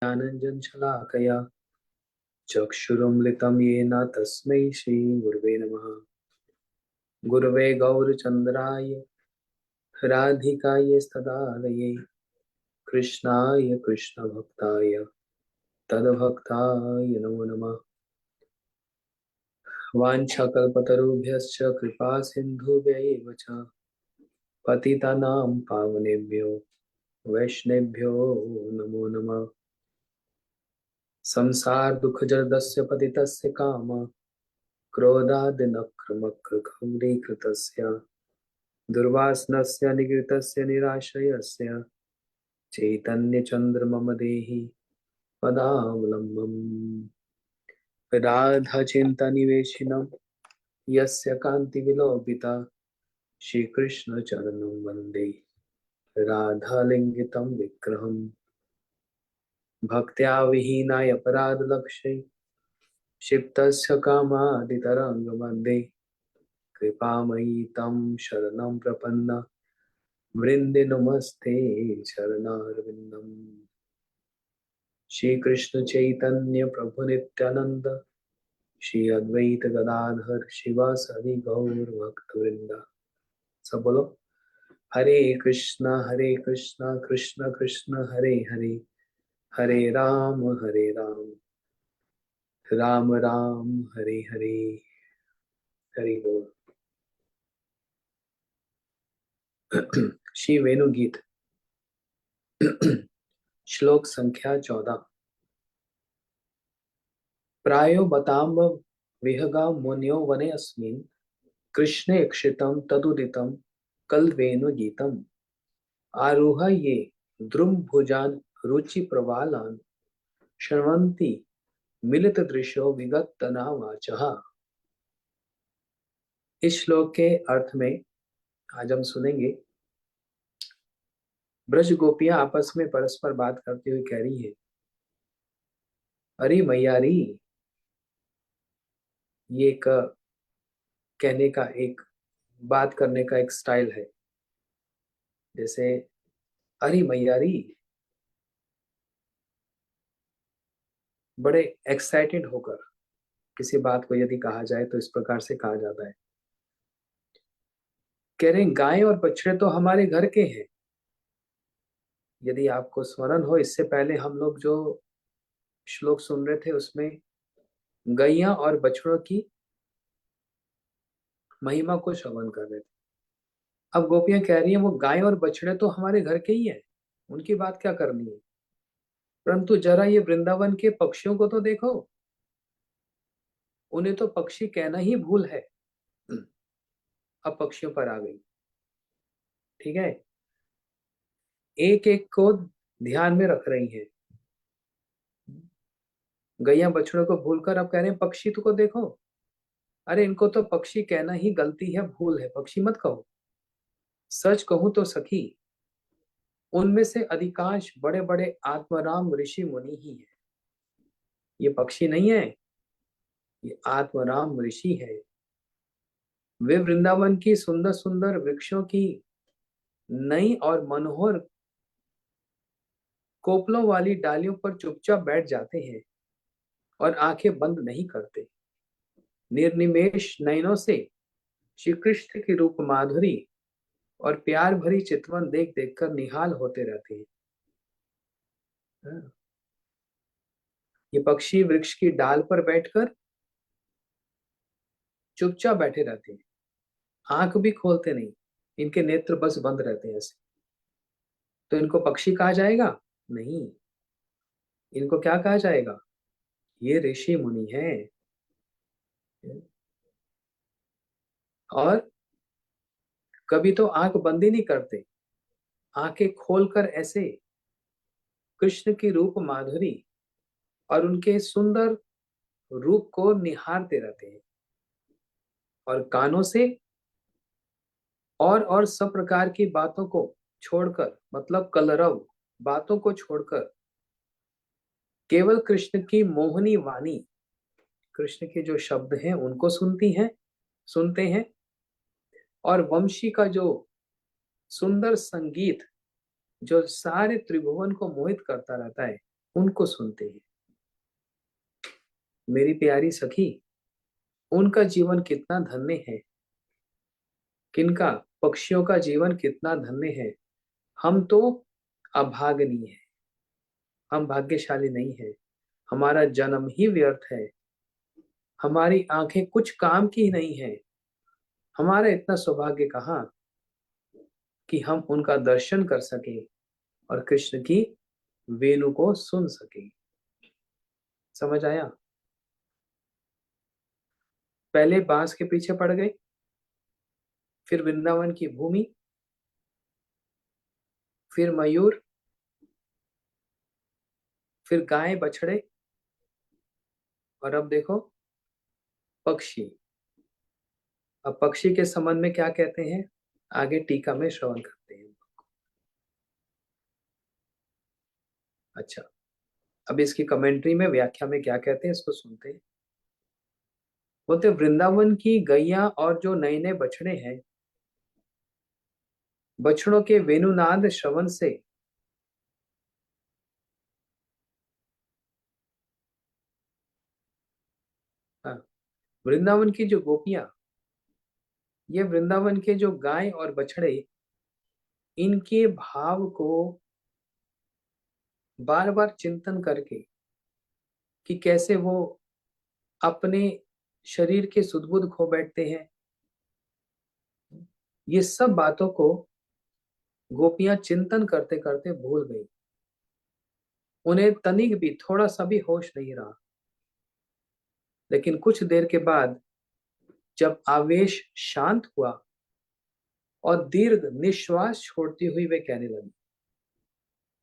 ज्ञानञ्जनशलाकया चक्षुरुन्मिलितं येन तस्मै श्रीगुरवे नमः। गुरवे गौरचन्द्राय राधिकायै तदालये कृष्णाय कृष्णभक्ताय तद्भक्ताय नमो नमः। वाञ्छाकल्पतरुभ्यश्च कृपा सिन्धुभ्यैव च पतितानां पावनेभ्यो वैष्णवेभ्यो नमो नमः। संसार दुख जलदस्य पतितस्य काम क्रोधादिनक्रमकगौरीकृतस्य दुर्वासनस्य निगृतस्य निराशयस्य चैतन्यचन्द्रमम देहि पदावलम्बम्। राधाचिन्तनिवेशिनं यस्य कान्तिविलोपिता श्रीकृष्णचरणं वन्दे राधालिङ्गितं विग्रहम्। भक्त्या विहीनाय अपराधलक्षै क्षिप्तस्य कामादितरङ्गमध्ये कृपामयी तं शरणं प्रपन्न वृन्दे नमस्ते चरणारविन्दम्। श्री कृष्ण चैतन्य प्रभु नित्यानंद श्री अद्वैत गदाधर शिवासादि गौर भक्तवृंद। सब बोलो हरे कृष्णा कृष्ण कृष्ण हरे हरे, हरे राम राम राम हरे हरे। हरि बोल। श्री वेणु गीत श्लोक संख्या 14। प्रायो बताम्ब विहगा मुन्यो वने अस्मिन् कृष्णे क्षितं तदुदितं कलवेनु गीतम्। आरुह ये द्रुमभुजान् रुचि प्रवालान् शृण्वन्ति मिलित दृशो विगतना वाचः। इस श्लोक के अर्थ में आज हम सुनेंगे। ब्रज गोपियां आपस में परस्पर बात करते हुए कह रही है, अरे मैयारी। ये एक कहने का, एक बात करने का एक स्टाइल है। जैसे अरे मैयारी, बड़े एक्साइटेड होकर किसी बात को यदि कहा जाए तो इस प्रकार से कहा जाता है। कह रहे गाय और बछड़े तो हमारे घर के हैं। यदि आपको स्मरण हो, इससे पहले हम लोग जो श्लोक सुन रहे थे उसमें गैया और बछड़ों की महिमा को श्रवण कर रहे थे। अब गोपियां कह रही हैं वो गाय और बछड़े तो हमारे घर के ही हैं, उनकी बात क्या करनी है। परंतु जरा ये वृंदावन के पक्षियों को तो देखो, उन्हें तो पक्षी कहना ही भूल है। अब पक्षियों पर आ गई। ठीक है, एक एक को ध्यान में रख रही है। गैया बछड़ों को भूलकर अब कह रहे हैं पक्षी तो को देखो। अरे इनको तो पक्षी कहना ही गलती है, भूल है, पक्षी मत कहो। सच कहूं तो सखी, उनमें से अधिकांश बड़े बड़े आत्माराम ऋषि मुनि ही हैं। ये पक्षी नहीं है, ये आत्माराम ऋषि है। वे वृंदावन की सुंदर सुंदर वृक्षों की नई और मनोहर कोपलों वाली डालियों पर चुपचाप बैठ जाते हैं और आंखें बंद नहीं करते। निर्निमेष नयनों से श्री कृष्ण की रूप माधुरी और प्यार भरी चितवन देख देख कर निहाल होते रहते हैं। ये पक्षी वृक्ष की डाल पर बैठकर चुपचाप बैठे रहते हैं, आंख भी खोलते नहीं, इनके नेत्र बस बंद रहते हैं ऐसे। तो इनको पक्षी कहा जाएगा? नहीं, इनको क्या कहा जाएगा? ये ऋषि मुनि हैं। और कभी तो आंख बंद ही नहीं करते, आंखें खोलकर ऐसे कृष्ण की रूप माधुरी और उनके सुंदर रूप को निहारते रहते हैं। और कानों से और सब प्रकार की बातों को छोड़कर, मतलब कलरव बातों को छोड़कर केवल कृष्ण की मोहनी वाणी, कृष्ण के जो शब्द हैं उनको सुनते हैं। और वंशी का जो सुंदर संगीत जो सारे त्रिभुवन को मोहित करता रहता है, उनको सुनते हैं। मेरी प्यारी सखी, उनका जीवन कितना धन्य है। किनका? पक्षियों का जीवन कितना धन्य है। हम तो अभागनीय है, हम भाग्यशाली नहीं है। हमारा जन्म ही व्यर्थ है, हमारी आंखें कुछ काम की नहीं है। हमारा इतना सौभाग्य कहाँ कि हम उनका दर्शन कर सके और कृष्ण की वेणु को सुन सके। समझ आया? पहले बांस के पीछे पड़ गए, फिर वृंदावन की भूमि, फिर मयूर, फिर गाय बछड़े, और अब देखो पक्षी। अब पक्षी के संबंध में क्या कहते हैं, आगे टीका में श्रवण करते हैं। अच्छा, अब इसकी कमेंट्री में, व्याख्या में क्या कहते हैं, इसको सुनते हैं। बोलते वृंदावन की गैया और जो नए नए बछड़े हैं, बछड़ों के वेणुनाद श्रवण से हाँ, वृंदावन की जो गोपियां, ये वृंदावन के जो गाय और बछड़े, इनके भाव को बार बार चिंतन करके कि कैसे वो अपने शरीर के सुध-बुध खो बैठते हैं, ये सब बातों को गोपियां चिंतन करते करते भूल गई। उन्हें तनिक भी, थोड़ा सा भी होश नहीं रहा। लेकिन कुछ देर के बाद जब आवेश शांत हुआ और दीर्घ निश्वास छोड़ती हुई वे कहने लगी,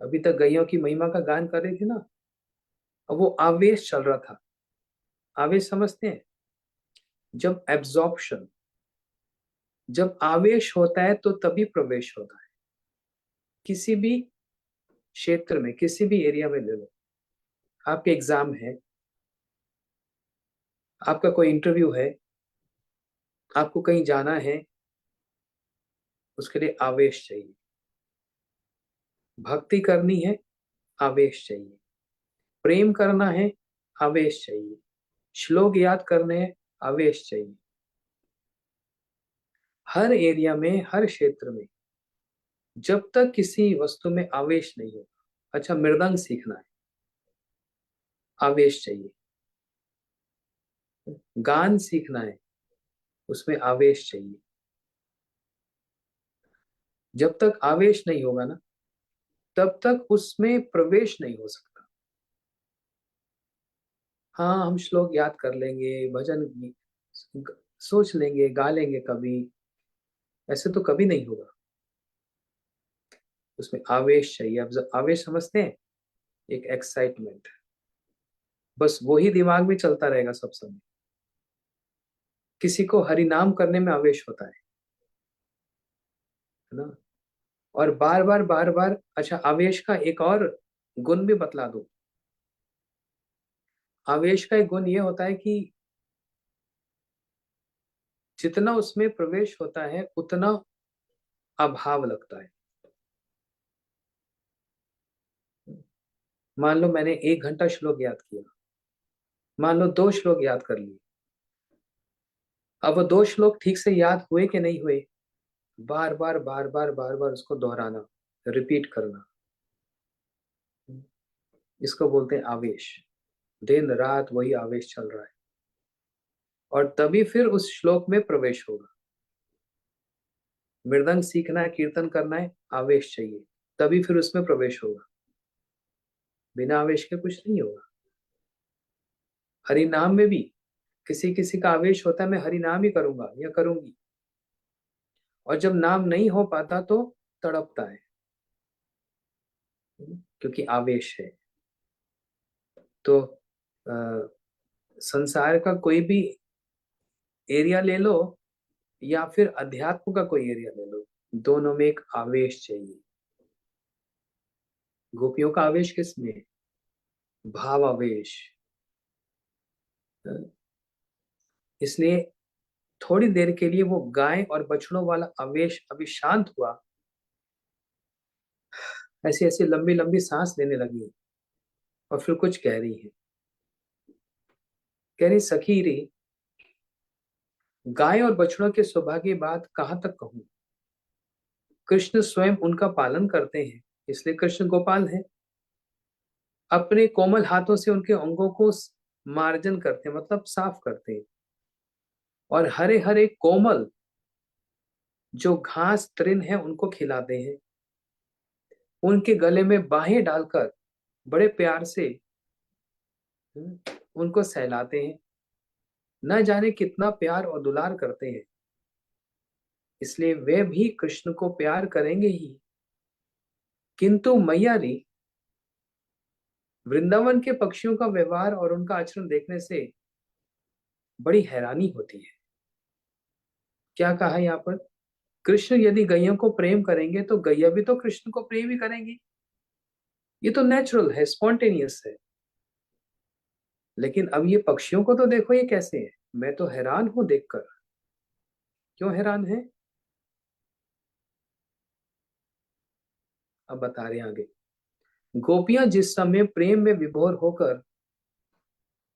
अभी तक गैयों की महिमा का गान कर रही थी ना, अब वो आवेश चल रहा था। आवेश समझते हैं? जब एब्जॉर्प्शन, जब आवेश होता है तो तभी प्रवेश होता है। किसी भी क्षेत्र में, किसी भी एरिया में ले लो, आपके एग्जाम है, आपका कोई इंटरव्यू है, आपको कहीं जाना है, उसके लिए आवेश चाहिए। भक्ति करनी है, आवेश चाहिए। प्रेम करना है, आवेश चाहिए। श्लोक याद करने हैं, आवेश चाहिए। हर एरिया में, हर क्षेत्र में जब तक किसी वस्तु में आवेश नहीं होगा। अच्छा, मृदंग सीखना है, आवेश चाहिए। गान सीखना है, उसमें आवेश चाहिए। जब तक आवेश नहीं होगा ना, तब तक उसमें प्रवेश नहीं हो सकता। हाँ, हम श्लोक याद कर लेंगे, भजन सोच लेंगे, गा लेंगे कभी, ऐसे तो कभी नहीं होगा। उसमें आवेश चाहिए। अब आवेश समझते हैं, एक एक्साइटमेंट, बस वही दिमाग में चलता रहेगा सब समय। किसी को हरि नाम करने में आवेश होता है ना, और बार बार बार बार। अच्छा, आवेश का एक और गुण भी बतला दूं। आवेश का एक गुण ये होता है कि जितना उसमें प्रवेश होता है उतना अभाव लगता है। मान लो मैंने 1 घंटा श्लोक याद किया, मान लो 2 श्लोक याद कर लिए। अब वो 2 श्लोक ठीक से याद हुए कि नहीं हुए, बार बार बार बार बार बार उसको दोहराना, रिपीट करना, इसको बोलते हैं आवेश। दिन रात वही आवेश चल रहा है, और तभी फिर उस श्लोक में प्रवेश होगा। मृदंग सीखना है, कीर्तन करना है, आवेश चाहिए, तभी फिर उसमें प्रवेश होगा। बिना आवेश के कुछ नहीं होगा। हरि नाम में भी किसी किसी का आवेश होता है, मैं हरि नाम ही करूंगा या करूंगी, और जब नाम नहीं हो पाता तो तड़पता है, क्योंकि आवेश है। तो आ, संसार का कोई भी एरिया ले लो या फिर अध्यात्म का कोई एरिया ले लो, दोनों में एक आवेश चाहिए। गोपियों का आवेश किसमें है? भावावेश। इसलिए थोड़ी देर के लिए वो गाय और बछड़ों वाला आवेश अभी शांत हुआ, ऐसी ऐसी लंबी लंबी सांस लेने लगी, और फिर कुछ कह रही है। कह रही, सखी रे, गाय और बछड़ों के स्वभाव की बात कहाँ तक कहूं। कृष्ण स्वयं उनका पालन करते हैं, इसलिए कृष्ण गोपाल है। अपने कोमल हाथों से उनके अंगों को मार्जन करते हैं, मतलब साफ करते हैं। और हरे हरे कोमल जो घास तृण है उनको खिलाते हैं। उनके गले में बाहें डालकर बड़े प्यार से उनको सहलाते हैं। न जाने कितना प्यार और दुलार करते हैं, इसलिए वे भी कृष्ण को प्यार करेंगे ही। किंतु मैयारी, वृंदावन के पक्षियों का व्यवहार और उनका आचरण देखने से बड़ी हैरानी होती है। क्या कहा यहाँ पर? कृष्ण यदि गैयों को प्रेम करेंगे तो गैया भी तो कृष्ण को प्रेम ही करेंगी। ये तो नेचुरल है, स्पॉन्टेनियस है। लेकिन अब ये पक्षियों को तो देखो, ये कैसे है। मैं तो हैरान हूं देखकर। क्यों हैरान है, अब बता रहे हैं आगे। गोपियां जिस समय प्रेम में विभोर होकर,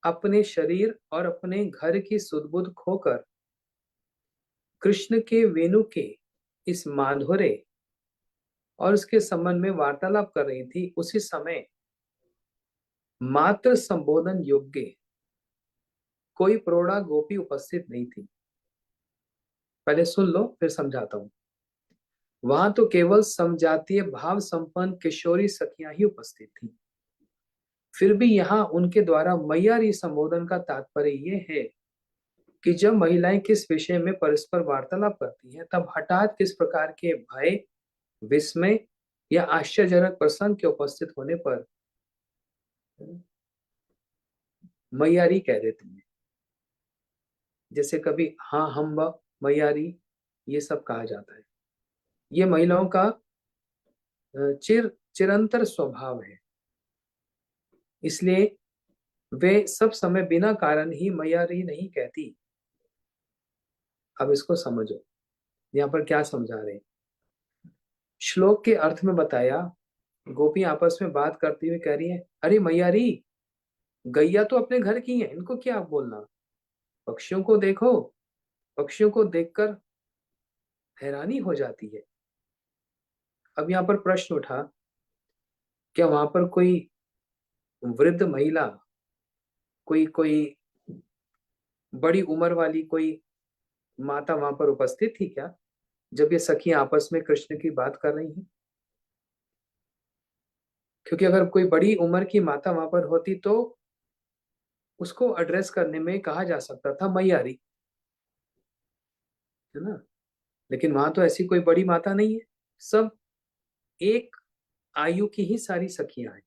अपने शरीर और अपने घर की सुध-बुध खोकर कृष्ण के वेणु के इस माधुर्य और उसके संबंध में वार्तालाप कर रही थी, उसी समय मात्र संबोधन योग्य कोई प्रौढ़ा गोपी उपस्थित नहीं थी। पहले सुन लो, फिर समझाता हूं। वहां तो केवल समजातीय भाव संपन्न किशोरी सखियां ही उपस्थित थी। फिर भी यहाँ उनके द्वारा मैयारी संबोधन का तात्पर्य ये है कि जब महिलाएं किस विषय में परस्पर वार्तालाप करती हैं, तब हठात किस प्रकार के भय, विस्मय या आश्चर्यजनक प्रसंग के उपस्थित होने पर मैयारी कह देती हैं। जैसे कभी हाँ हम मैयारी, ये सब कहा जाता है। ये महिलाओं का चिरंतर स्वभाव है। इसलिए वे सब समय बिना कारण ही मैयारी नहीं कहती। अब इसको समझो, यहाँ पर क्या समझा रहे हैं। श्लोक के अर्थ में बताया, गोपी आपस में बात करती हुई कह रही है, अरे मैयारी, गैया तो अपने घर की है, इनको क्या बोलना। पक्षियों को देखो, पक्षियों को देखकर हैरानी हो जाती है। अब यहाँ पर प्रश्न उठा, क्या वहां पर कोई वृद्ध महिला, कोई कोई बड़ी उम्र वाली कोई माता वहां पर उपस्थित थी क्या, जब ये सखियां आपस में कृष्ण की बात कर रही हैं? क्योंकि अगर कोई बड़ी उम्र की माता वहां पर होती तो उसको एड्रेस करने में कहा जा सकता था मैयारी, है ना। लेकिन वहां तो ऐसी कोई बड़ी माता नहीं है। सब एक आयु की ही सारी सखियां हैं।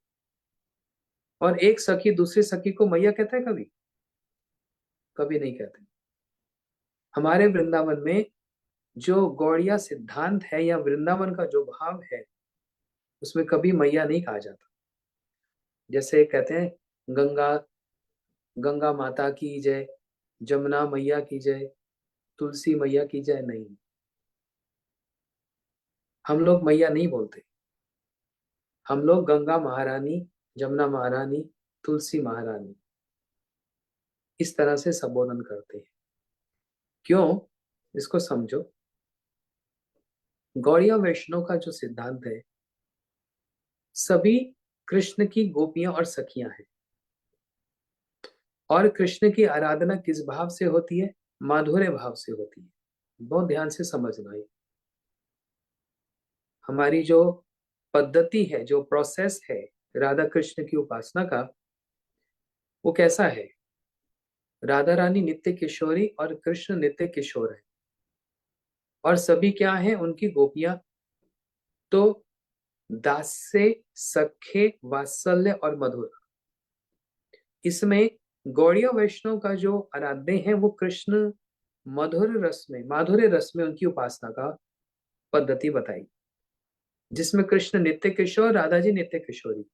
और एक सखी दूसरी सखी को मैया कहता है कभी? कभी नहीं कहते। हमारे वृंदावन में जो गौड़िया सिद्धांत है या वृंदावन का जो भाव है, उसमें कभी मैया नहीं कहा जाता। जैसे कहते हैं गंगा, गंगा माता की जय, जमुना मैया की जय, तुलसी मैया की जय, नहीं। हम लोग मैया नहीं बोलते। हम लोग गंगा महारानी, जमुना महारानी, तुलसी महारानी, इस तरह से संबोधन करते हैं। क्यों? इसको समझो। गौड़िया वैष्णव का जो सिद्धांत है, सभी कृष्ण की गोपियां और सखियां हैं। और कृष्ण की आराधना किस भाव से होती है? माधुर्य भाव से होती है। बहुत ध्यान से समझना है। हमारी जो पद्धति है, जो प्रोसेस है राधा कृष्ण की उपासना का, वो कैसा है? राधा रानी नित्य किशोरी और कृष्ण नित्य किशोर है। और सभी क्या है उनकी गोपियां? तो दास्य, सखे, वात्सल्य और मधुर। इसमें गौड़िया वैष्णव का जो आराध्य है वो कृष्ण मधुर रस में, माधुर्य रस में उनकी उपासना का पद्धति बताई, जिसमें कृष्ण नित्य किशोर, राधा जी नित्य किशोरी।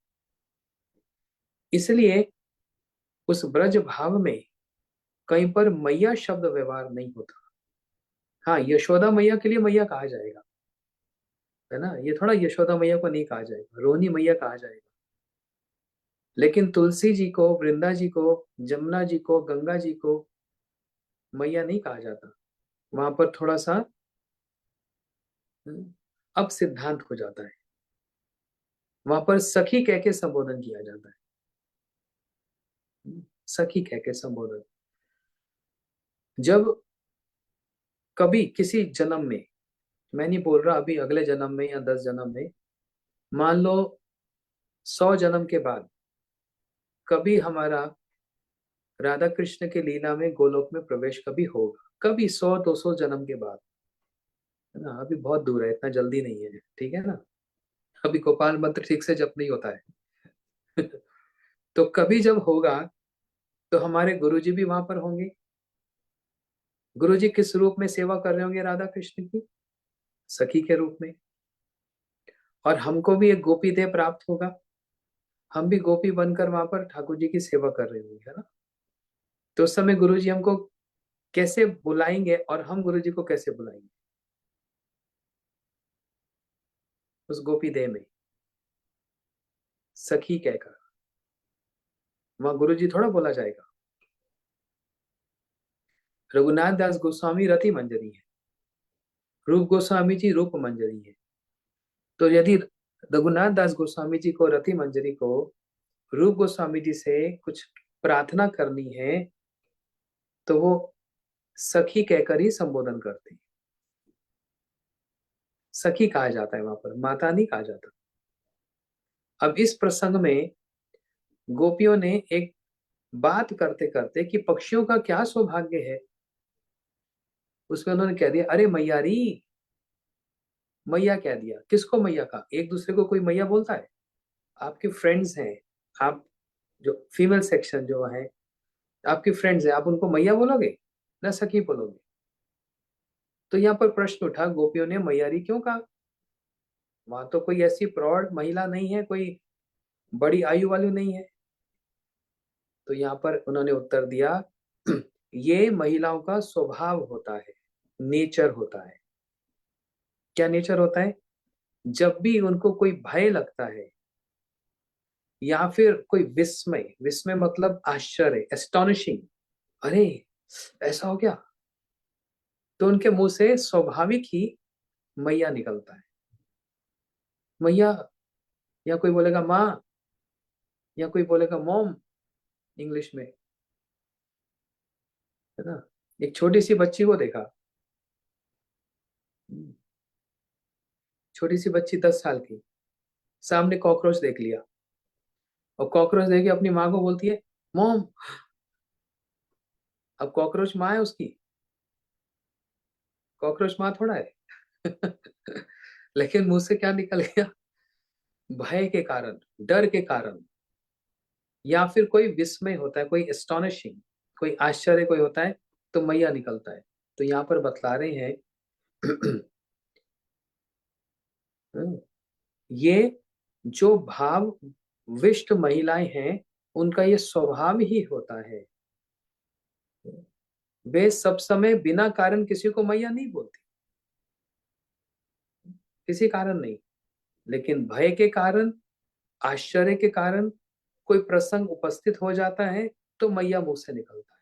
इसलिए उस ब्रज भाव में कहीं पर मैया शब्द व्यवहार नहीं होता। हाँ, यशोदा मैया के लिए मैया कहा जाएगा, है ना। ये थोड़ा यशोदा मैया को नहीं कहा जाएगा, रोहिणी मैया कहा जाएगा। लेकिन तुलसी जी को, वृंदा जी को, जमुना जी को, गंगा जी को मैया नहीं कहा जाता। वहां पर थोड़ा सा अब सिद्धांत हो जाता है। वहां पर सखी कह के संबोधन किया जाता है, सखी कह के संबोधन। जब कभी किसी जन्म में, मैं नहीं बोल रहा अभी अगले जन्म में या 10 जन्म में, मान लो 100 जन्म के बाद कभी हमारा राधा कृष्ण के लीला में गोलोक में प्रवेश कभी होगा, कभी 100-200 जन्म के बाद, है ना। अभी बहुत दूर है, इतना जल्दी नहीं है, ठीक है ना। अभी गोपाल मंत्र ठीक से जप नहीं होता है। तो कभी जब होगा तो हमारे गुरुजी भी वहां पर होंगे। गुरुजी किस रूप में सेवा कर रहे होंगे राधा कृष्ण की? सखी के रूप में। और हमको भी एक गोपी देह प्राप्त होगा, हम भी गोपी बनकर वहां पर ठाकुर जी की सेवा कर रहे होंगे, है ना। तो उस समय गुरुजी हमको कैसे बुलाएंगे और हम गुरुजी को कैसे बुलाएंगे? उस गोपी देह में सखी कहकर, वहां गुरुजी थोड़ा बोला जाएगा। रघुनाथ दास गोस्वामी रति मंजरी है, रूप गोस्वामी जी रूप मंजरी है। तो यदि रघुनाथ दास गोस्वामी जी को, रति मंजरी को रूप गोस्वामी जी से कुछ प्रार्थना करनी है तो वो सखी कहकर ही संबोधन करते हैं। सखी कहा जाता है, वहां पर माता नहीं कहा जाता। अब इस प्रसंग में गोपियों ने एक बात करते करते कि पक्षियों का क्या सौभाग्य है, उसमें उन्होंने कह दिया अरे मैयारी। मैया कह दिया, किसको मैया का? एक दूसरे को कोई मैया बोलता है? आपके फ्रेंड्स हैं, आप जो फीमेल सेक्शन जो है, आपकी फ्रेंड्स है, आप उनको मैया बोलोगे ना सखी बोलोगे? तो यहाँ पर प्रश्न उठा, गोपियों ने मैयारी क्यों कहा? वहां तो कोई ऐसी प्रौढ़ महिला नहीं है, कोई बड़ी आयु वाली नहीं है। तो यहाँ पर उन्होंने उत्तर दिया, ये महिलाओं का स्वभाव होता है, नेचर होता है। क्या नेचर होता है? जब भी उनको कोई भय लगता है या फिर कोई विस्मय, विस्मय मतलब आश्चर्य, एस्टोनिशिंग, अरे ऐसा हो गया, तो उनके मुंह से स्वाभाविक ही मैया निकलता है। मैया, या कोई बोलेगा माँ, या कोई बोलेगा मॉम इंग्लिश में, है ना। एक छोटी सी बच्ची को देखा, छोटी सी बच्ची 10 साल की, सामने कॉकरोच देख लिया और कॉकरोच देख के अपनी माँ को बोलती है मॉम। अब कॉकरोच माँ है उसकी, कॉकरोच माँ थोड़ा है। लेकिन मुंह से क्या निकल गया? भय के कारण, डर के कारण, या फिर कोई विस्मय होता है, कोई एस्टोनिशिंग, कोई आश्चर्य कोई होता है, तो मैया निकलता है। तो यहाँ पर बतला रहे हैं ये जो भाव विष्ट महिलाएं हैं, उनका ये स्वभाव ही होता है। वे सब समय बिना कारण किसी को मैया नहीं बोलती, किसी कारण नहीं। लेकिन भय के कारण, आश्चर्य के कारण, कोई प्रसंग उपस्थित हो जाता है तो मैया मुंह से निकलता है।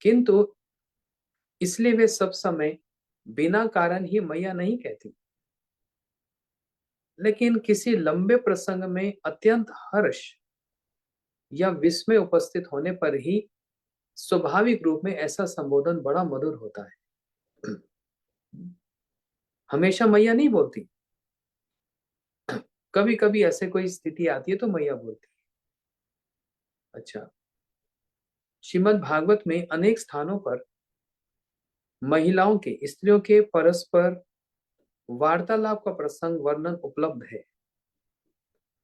किंतु इसलिए वे सब समय बिना कारण ही मैया नहीं कहती। लेकिन किसी लंबे प्रसंग में अत्यंत हर्ष या विस्मय उपस्थित होने पर ही स्वाभाविक रूप में ऐसा संबोधन बड़ा मधुर होता है। हमेशा मैया नहीं बोलती, कभी कभी ऐसे कोई स्थिति आती है तो मैया बोलती है। अच्छा, श्रीमद् भागवत में अनेक स्थानों पर महिलाओं के, स्त्रियों के परस्पर वार्तालाप का प्रसंग वर्णन उपलब्ध है,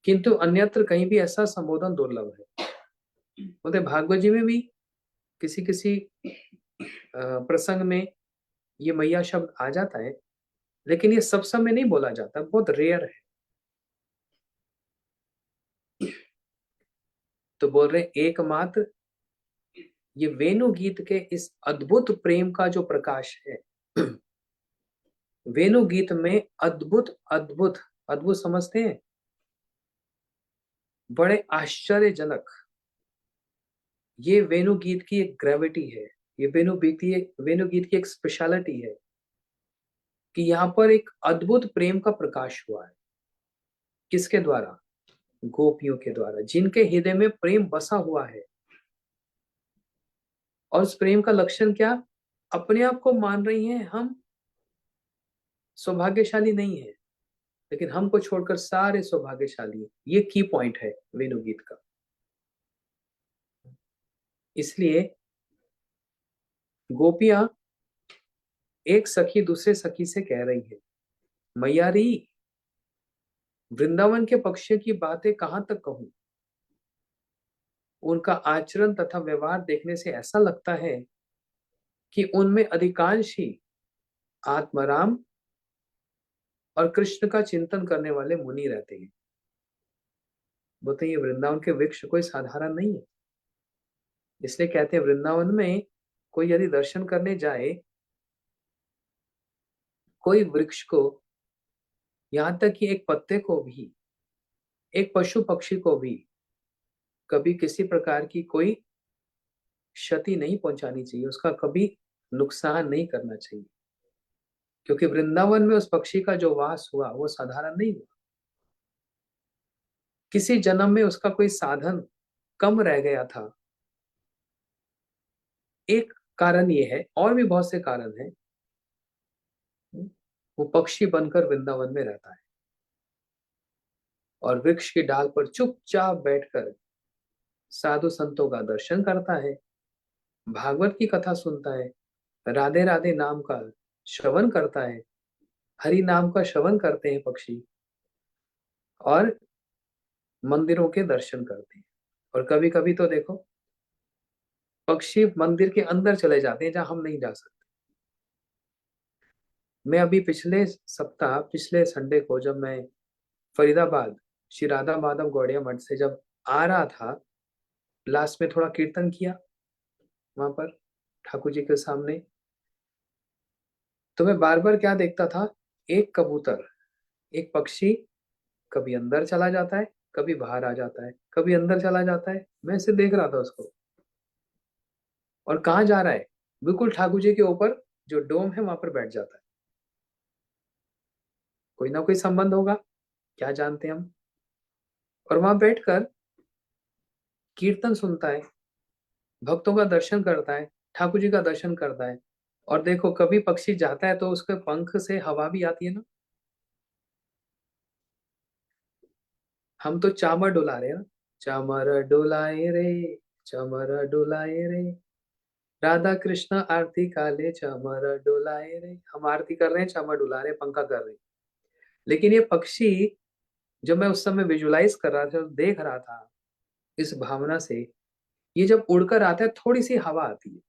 किंतु अन्यत्र कहीं भी ऐसा संबोधन दुर्लभ है। बोलते भागवत जी में भी किसी किसी प्रसंग में ये मैया शब्द आ जाता है, लेकिन ये सब समय नहीं बोला जाता, बहुत रेयर है। तो बोल रहे एकमात्र ये वेणु गीत के इस अद्भुत प्रेम का जो प्रकाश है, वेणु गीत में अद्भुत अद्भुत, अद्भुत समझते हैं, बड़े आश्चर्यजनक, ये वेणु गीत की एक ग्रेविटी है, ये वेणु गीत की एक स्पेशलिटी है कि यहाँ पर एक अद्भुत प्रेम का प्रकाश हुआ है। किसके द्वारा? गोपियों के द्वारा, जिनके हृदय में प्रेम बसा हुआ है। और उस प्रेम का लक्षण क्या? अपने आप को मान रही हैं हम सौभाग्यशाली नहीं है, लेकिन हमको छोड़कर सारे सौभाग्यशाली हैं। ये की पॉइंट है वेणु गीत का। इसलिए गोपियां एक सखी दूसरे सखी से कह रही है, मैयारी, वृंदावन के पक्षियों की बातें कहां तक कहूं। उनका आचरण तथा व्यवहार देखने से ऐसा लगता है कि उनमें अधिकांश ही आत्माराम और कृष्ण का चिंतन करने वाले मुनि रहते हैं। बोलते ये वृंदावन के वृक्ष कोई साधारण नहीं है। इसलिए कहते हैं वृंदावन में कोई यदि दर्शन करने जाए, कोई वृक्ष को, यहां तक कि एक पत्ते को भी, एक पशु पक्षी को भी कभी किसी प्रकार की कोई क्षति नहीं पहुंचानी चाहिए, उसका कभी नुकसान नहीं करना चाहिए। क्योंकि वृंदावन में उस पक्षी का जो वास हुआ वो साधारण नहीं हुआ। किसी जन्म में उसका कोई साधन कम रह गया था। एक कारण ये है, और भी बहुत से कारण हैं। वो पक्षी बनकर वृंदावन में रहता है और वृक्ष की डाल पर चुपचाप बैठकर साधु संतों का दर्शन करता है, भागवत की कथा सुनता है, राधे राधे नाम का श्रवण करता है, हरि नाम का श्रवण करते हैं पक्षी, और मंदिरों के दर्शन करते हैं। और कभी कभी तो देखो, पक्षी मंदिर के अंदर चले जाते हैं जहां हम नहीं जा सकते। मैं अभी पिछले सप्ताह, पिछले संडे को, जब मैं फरीदाबाद श्री राधा माधव गौड़िया मठ से जब आ रहा था, लास्ट में थोड़ा कीर्तन किया वहां पर ठाकुर जी के सामने, तो मैं बार बार क्या देखता था, एक कबूतर, एक पक्षी कभी अंदर चला जाता है, कभी बाहर आ जाता है, कभी अंदर चला जाता है। मैं इसे देख रहा था उसको। और कहाँ जा रहा है? बिल्कुल ठाकुर जी के ऊपर जो डोम है वहां पर बैठ जाता है। कोई ना कोई संबंध होगा, क्या जानते हम। और वहां बैठकर कीर्तन सुनता है, भक्तों का दर्शन करता है, ठाकुर जी का दर्शन करता है। और देखो, कभी पक्षी जाता है तो उसके पंख से हवा भी आती है ना। हम तो चामर डुला रहे हैं ना, चामर डुलाए रे, चामर डुलाए रे, राधा कृष्ण आरती काले चामर डुलाए रे। हम आरती कर रहे हैं, चामर डुला रहे हैं, पंखा कर रहे हैं। लेकिन ये पक्षी, जब मैं उस समय विजुलाइज कर रहा था, देख रहा था इस भावना से, ये जब उड़कर आता है थोड़ी सी हवा आती है।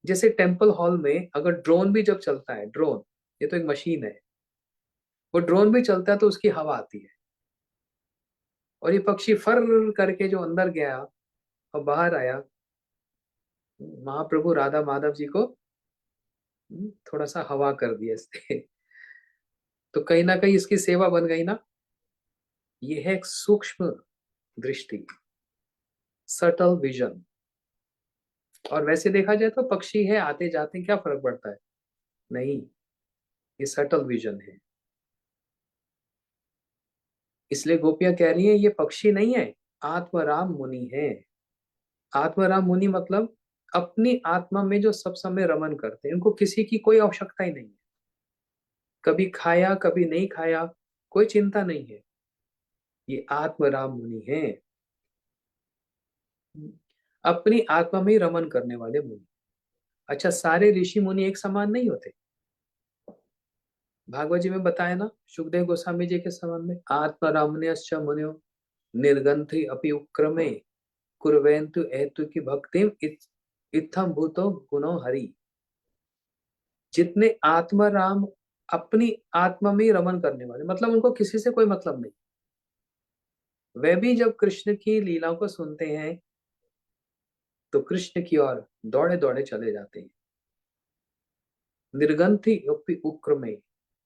जैसे टेम्पल हॉल में अगर ड्रोन भी जब चलता है, ड्रोन, ये तो एक मशीन है, वो ड्रोन भी चलता है तो उसकी हवा आती है। और ये पक्षी फर करके जो अंदर गया और बाहर आया, महाप्रभु राधा माधव जी को थोड़ा सा हवा कर दिया इसने। तो कहीं ना कहीं इसकी सेवा बन गई ना। ये है एक सूक्ष्म दृष्टि, सटल विजन। और वैसे देखा जाए तो पक्षी है, आते जाते, क्या फर्क पड़ता है? नहीं, ये सटल विजन है। इसलिए गोपियां कह रही हैं ये पक्षी नहीं है, आत्मराम मुनि है। आत्मराम मुनि मतलब अपनी आत्मा में जो सब समय रमन करते हैं, उनको किसी की कोई आवश्यकता ही नहीं है। कभी खाया कभी नहीं खाया, कोई चिंता नहीं है। ये आत्मराम मुनि है, अपनी आत्मा में ही रमन करने वाले मुनि। अच्छा, सारे ऋषि मुनि एक समान नहीं होते। भागवत जी में बताया ना, सुखदेव गोस्वामी जी के संबंध में, आत्मरामण्यश्च मुनियो निर्गंथि अपि उक्रमे कुर्वेन्तु एतु की भक्तिम इत्थम भूतो गुणो हरि। जितने आत्माराम, अपनी आत्मा में ही रमन करने वाले, मतलब उनको किसी से कोई मतलब नहीं। वे भी जब कृष्ण की लीलाओं को सुनते हैं तो कृष्ण की ओर दौड़े दौड़े चले जाते हैं। निर्गंथि अपि उक्रमे,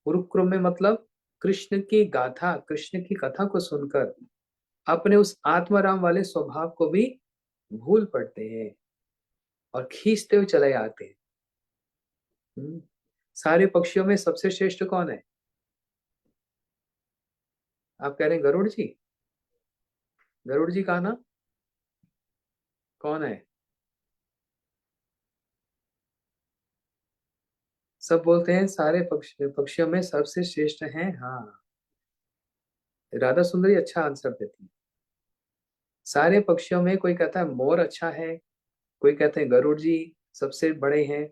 उरुक्रम में मतलब कृष्ण की गाथा, कृष्ण की कथा को सुनकर अपने उस आत्माराम वाले स्वभाव को भी भूल पड़ते हैं और खींचते हुए चले आते हैं। सारे पक्षियों में सबसे श्रेष्ठ कौन है? आप कह रहे हैं गरुड़ जी। गरुड़ जी कहा ना? कौन है? सब बोलते हैं सारे पक्षियों में सबसे श्रेष्ठ हैं। हाँ, राधा सुंदरी अच्छा आंसर देती है। सारे पक्षियों में कोई कहता है मोर अच्छा है, कोई कहते हैं गरुड़ जी सबसे बड़े हैं,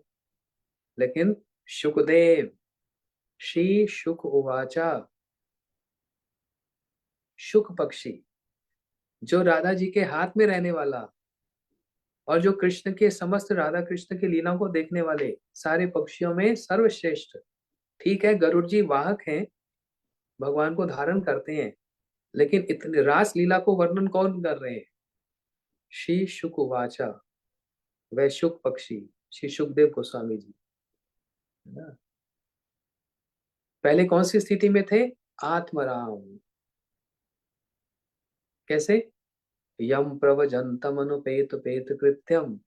लेकिन शुकदेव, श्री शुक उवाचा, शुक पक्षी जो राधा जी के हाथ में रहने वाला और जो कृष्ण के समस्त राधा कृष्ण की लीलाओं को देखने वाले, सारे पक्षियों में सर्वश्रेष्ठ। ठीक है, गरुड़ जी वाहक हैं, भगवान को धारण करते हैं, लेकिन इतने रास लीला को वर्णन कौन कर रहे हैं? श्री शुक उवाचा, वह शुक पक्षी श्री सुखदेव गोस्वामी जी, है ना? पहले कौन सी स्थिति में थे? आत्मराम। कैसे? यम प्रवजंतम अनुपेत पेत कृत्यम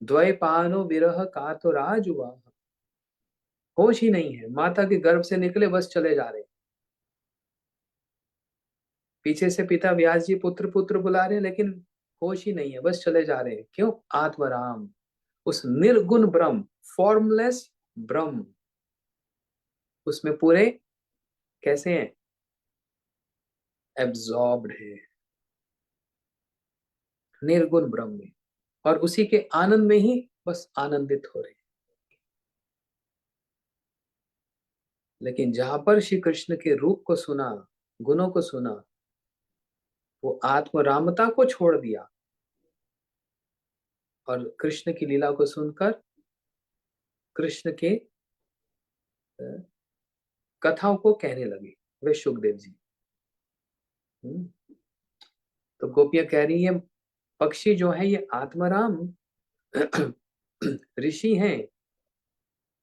द्वैपानो विरह कातुराजुवा। होश ही नहीं है, माता के गर्भ से निकले बस चले जा रहे हैं। पीछे से पिता व्यास जी पुत्र पुत्र बुला रहे हैं, लेकिन होश ही नहीं है, बस चले जा रहे हैं। क्यों? आत्मराम, उस निर्गुण ब्रह्म, फॉर्मलेस ब्रह्म, उसमें पूरे कैसे हैं? एब्जॉर्ब्ड है निर्गुण ब्रह्म में, और उसी के आनंद में ही बस आनंदित हो रहे हैं। लेकिन जहां पर श्री कृष्ण के रूप को सुना, गुणों को सुना, वो आत्मरामता को छोड़ दिया और कृष्ण की लीला को सुनकर कृष्ण के कथाओं को कहने लगे वे सुखदेव जी। तो गोपियां कह रही है पक्षी जो है ये आत्माराम ऋषि हैं,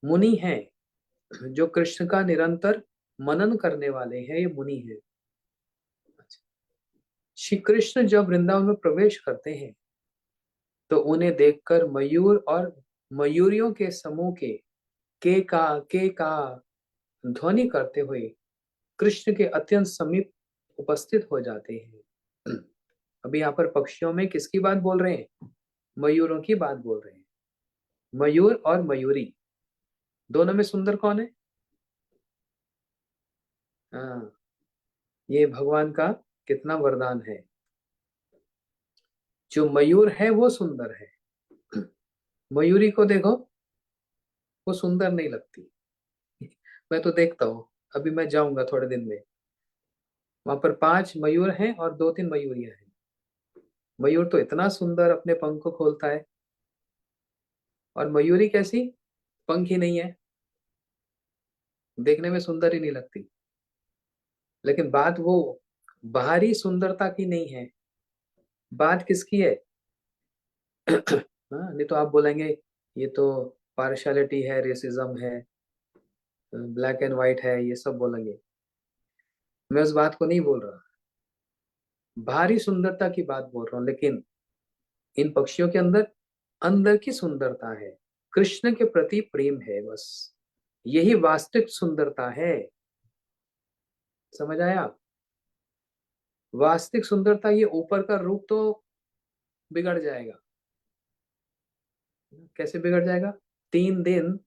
मुनि हैं, जो कृष्ण का निरंतर मनन करने वाले हैं, ये मुनि हैं। श्री कृष्ण जब वृंदावन में प्रवेश करते हैं तो उन्हें देखकर मयूर और मयूरियों के समूह के का ध्वनि करते हुए कृष्ण के अत्यंत समीप उपस्थित हो जाते हैं। अभी यहाँ पर पक्षियों में किसकी बात बोल रहे हैं? मयूरों की बात बोल रहे हैं। मयूर और मयूरी दोनों में सुंदर कौन है? हाँ, ये भगवान का कितना वरदान है। जो मयूर है वो सुंदर है, मयूरी को देखो वो सुंदर नहीं लगती। मैं तो देखता हूँ, अभी मैं जाऊंगा थोड़े दिन में, वहां पर 5 मयूर हैं और 2-3 मयूरियां हैं। मयूर तो इतना सुंदर अपने पंख को खोलता है, और मयूरी कैसी? पंख ही नहीं है, देखने में सुंदर ही नहीं लगती। लेकिन बात वो बाहरी सुंदरता की नहीं है, बात किसकी है? हाँ, नहीं तो आप बोलेंगे ये तो पार्शियलिटी है, रेसिज्म है, ब्लैक एंड व्हाइट है, ये सब बोलेंगे। मैं उस बात को नहीं बोल रहा, बाहरी सुंदरता की बात बोल रहा हूँ। लेकिन इन पक्षियों के अंदर अंदर की सुंदरता है, कृष्ण के प्रति प्रेम है, बस यही वास्तविक सुंदरता है। समझ आया? वास्तविक सुंदरता, ये ऊपर का रूप तो बिगड़ जाएगा। कैसे बिगड़ जाएगा? 3 दिन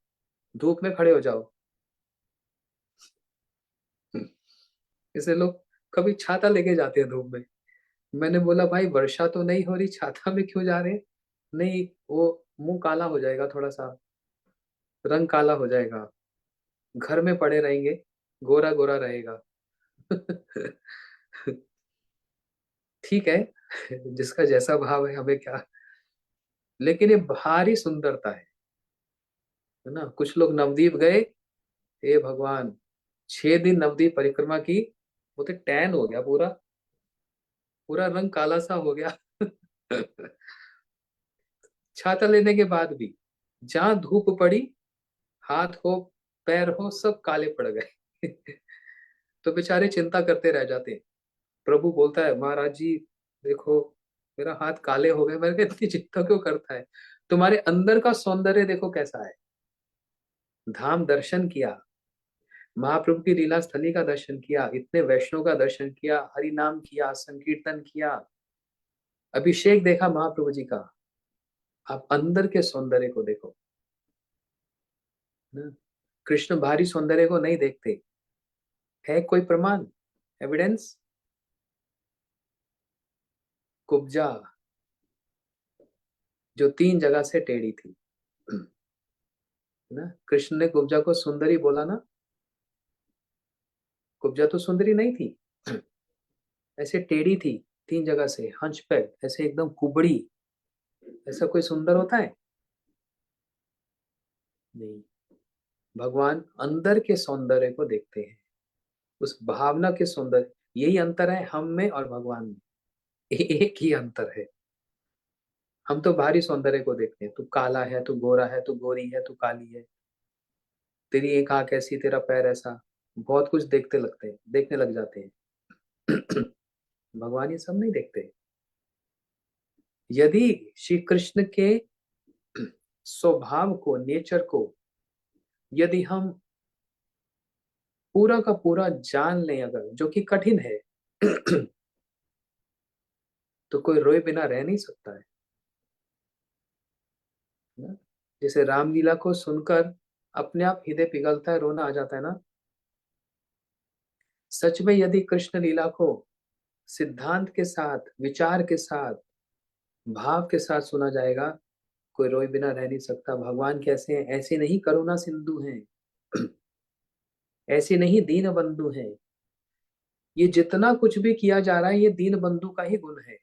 धूप में खड़े हो जाओ, इसे लोग कभी छाता लेके जाते हैं धूप में। मैंने बोला भाई वर्षा तो नहीं हो रही, छाता में क्यों जा रहे हैं? नहीं, वो मुंह काला हो जाएगा, थोड़ा सा रंग काला हो जाएगा, घर में पड़े रहेंगे, गोरा गोरा रहेगा। ठीक है, जिसका जैसा भाव है, हमें क्या। लेकिन ये भारी सुंदरता है ना? कुछ लोग नवद्वीप गए, हे भगवान, 6 दिन नवद्वीप परिक्रमा की, वो तो टैन हो गया, पूरा पूरा रंग काला सा हो गया। छाता लेने के बाद भी जहां धूप पड़ी, हाथ हो पैर हो सब काले पड़ गए। तो बेचारे चिंता करते रह जाते हैं। प्रभु बोलता है, महाराज जी देखो मेरा हाथ काले हो गए। मैंने कहा इतनी चिंता क्यों करता है, तुम्हारे अंदर का सौंदर्य देखो कैसा है। धाम दर्शन किया, महाप्रभु की लीला स्थली का दर्शन किया, इतने वैष्णव का दर्शन किया, हरि नाम किया, संकीर्तन किया, अभिषेक देखा महाप्रभु जी का। आप अंदर के सौंदर्य को देखो ना। कृष्ण बाहरी सौंदर्य को नहीं देखते। है कोई प्रमाण, एविडेंस? कुब्जा जो 3 जगह से टेढ़ी थी ना, कृष्ण ने कुब्जा को सुंदरी बोला ना। कुब्जा तो सुंदरी नहीं थी, ऐसे टेढ़ी थी 3 जगह से, हंचपैक ऐसे एकदम कुबड़ी। ऐसा कोई सुंदर होता है? नहीं। भगवान अंदर के सौंदर्य को देखते हैं, उस भावना के सौंदर्य। यही अंतर है हम में और भगवान में। एक ही अंतर है। हम तो बाहरी सौंदर्य को देखते हैं, तू काला है, तू गोरा है, तू गोरी है, तू काली है, तेरी एक आंख ऐसी, तेरा पैर ऐसा, बहुत कुछ देखते लगते हैं, देखने लग जाते हैं। भगवान ये सब नहीं देखते। यदि श्री कृष्ण के स्वभाव को, नेचर को यदि हम पूरा का पूरा जान लें अगर, जो कि कठिन है, तो कोई रोए बिना रह नहीं सकता है ना। जैसे रामलीला को सुनकर अपने आप हृदय पिघलता है, रोना आ जाता है ना। सच में यदि कृष्ण लीला को सिद्धांत के साथ, विचार के साथ, भाव के साथ सुना जाएगा, कोई रोए बिना रह नहीं सकता। भगवान कैसे हैं? ऐसे नहीं करुणा सिंधु हैं, ऐसे नहीं दीन बंधु हैं। ये जितना कुछ भी किया जा रहा है, ये दीन बंधु का ही गुण है।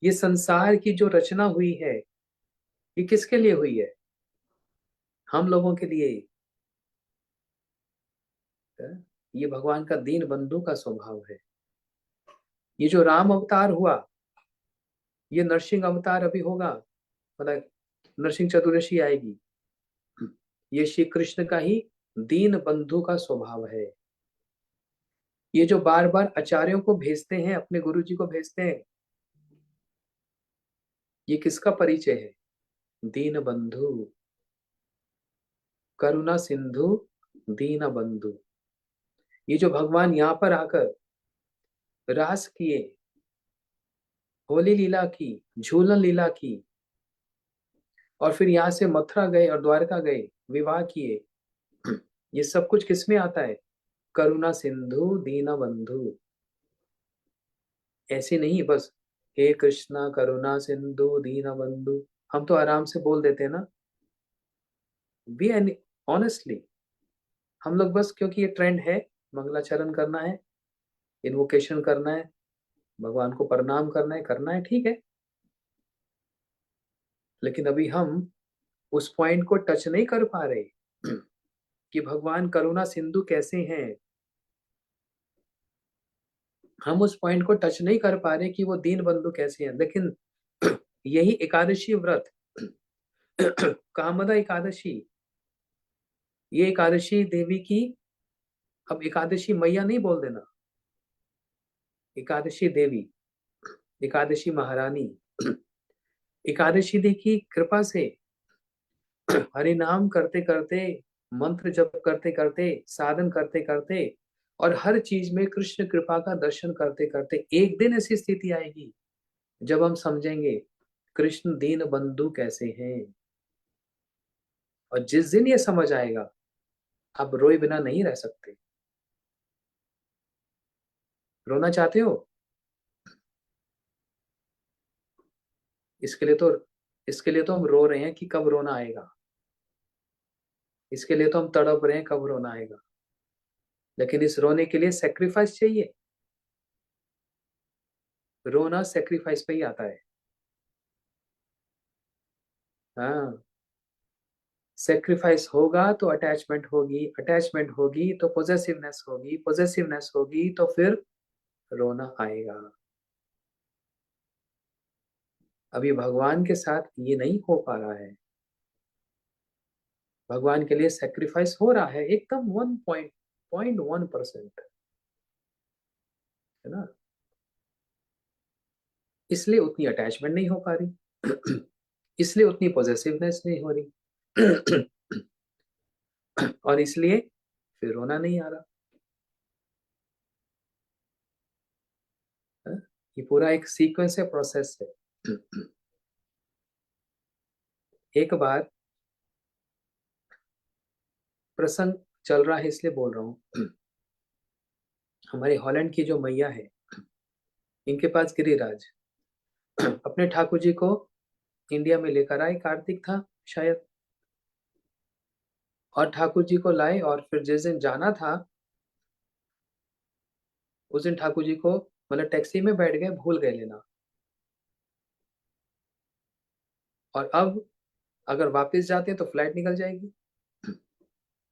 ये संसार की जो रचना हुई है, ये किसके लिए हुई है? हम लोगों के लिए। ये भगवान का दीन बंधु का स्वभाव है। ये जो राम अवतार हुआ, ये नरसिंह अवतार अभी होगा, मतलब नरसिंह चतुर्दशी आएगी, ये श्री कृष्ण का ही दीन बंधु का स्वभाव है। ये जो बार बार आचार्यों को भेजते हैं, अपने गुरु जी को भेजते हैं, ये किसका परिचय है? दीन बंधु, करुणा सिंधु, दीन बंधु। ये जो भगवान यहाँ पर आकर रास किए, होली लीला की, झूलन लीला की, और फिर यहाँ से मथुरा गए और द्वारका गए, विवाह किए, ये सब कुछ किसमें आता है? करुणा सिंधु दीन बंधु। ऐसे नहीं बस हे कृष्णा करुणा सिंधु दीन बंधु, हम तो आराम से बोल देते हैं ना। बी एन ऑनेस्टली, हम लोग बस क्योंकि ये ट्रेंड है, मंगलाचरण करना है, इन्वोकेशन करना है, भगवान को प्रणाम करना है, ठीक है। लेकिन अभी हम उस पॉइंट को टच नहीं कर पा रहे कि भगवान करुणा सिंधु कैसे हैं। हम उस पॉइंट को टच नहीं कर पा रहे कि वो दीन बंधु कैसे हैं। लेकिन यही एकादशी व्रत, कामदा एकादशी, ये एकादशी देवी की, अब एकादशी मैया नहीं बोल देना, एकादशी देवी, एकादशी महारानी। एकादशी देवी की कृपा से हरि नाम करते करते, मंत्र जप करते करते, साधन करते करते, और हर चीज में कृष्ण कृपा का दर्शन करते करते, एक दिन ऐसी स्थिति आएगी जब हम समझेंगे कृष्ण दीन बंधु कैसे हैं। और जिस दिन ये समझ आएगा, आप रोए बिना नहीं रह सकते। रोना चाहते हो? इसके लिए तो इसके लिए तो हम रो रहे हैं कि कब रोना आएगा। इसके लिए तो हम तड़प रहे हैं कब रोना आएगा। लेकिन इस रोने के लिए सेक्रीफाइस चाहिए। रोना सेक्रीफाइस पे ही आता है। हाँ, सेक्रीफाइस होगा तो अटैचमेंट होगी, अटैचमेंट होगी तो पोजेसिवनेस होगी, पोजेसिवनेस होगी तो फिर रोना आएगा। अभी भगवान के साथ ये नहीं हो पा रहा है। भगवान के लिए सेक्रीफाइस हो रहा है एकदम 1.1%। है ना। इसलिए उतनी अटैचमेंट नहीं हो पा रही, इसलिए उतनी पॉजेसिवनेस नहीं हो रही, और इसलिए फिर रोना नहीं आ रहा है? ये पूरा एक सीक्वेंस है, प्रोसेस है। एक बार प्रसंग चल रहा है इसलिए बोल रहा हूँ। हमारे हॉलैंड की जो मैया है, इनके पास गिरिराज अपने ठाकुर जी को इंडिया में लेकर आए, कार्तिक था शायद, और ठाकुर जी को लाए, और फिर जिस दिन जाना था उस दिन ठाकुर जी को मतलब टैक्सी में बैठ गए, भूल गए लेना। और अब अगर वापस जाते तो फ्लाइट निकल जाएगी,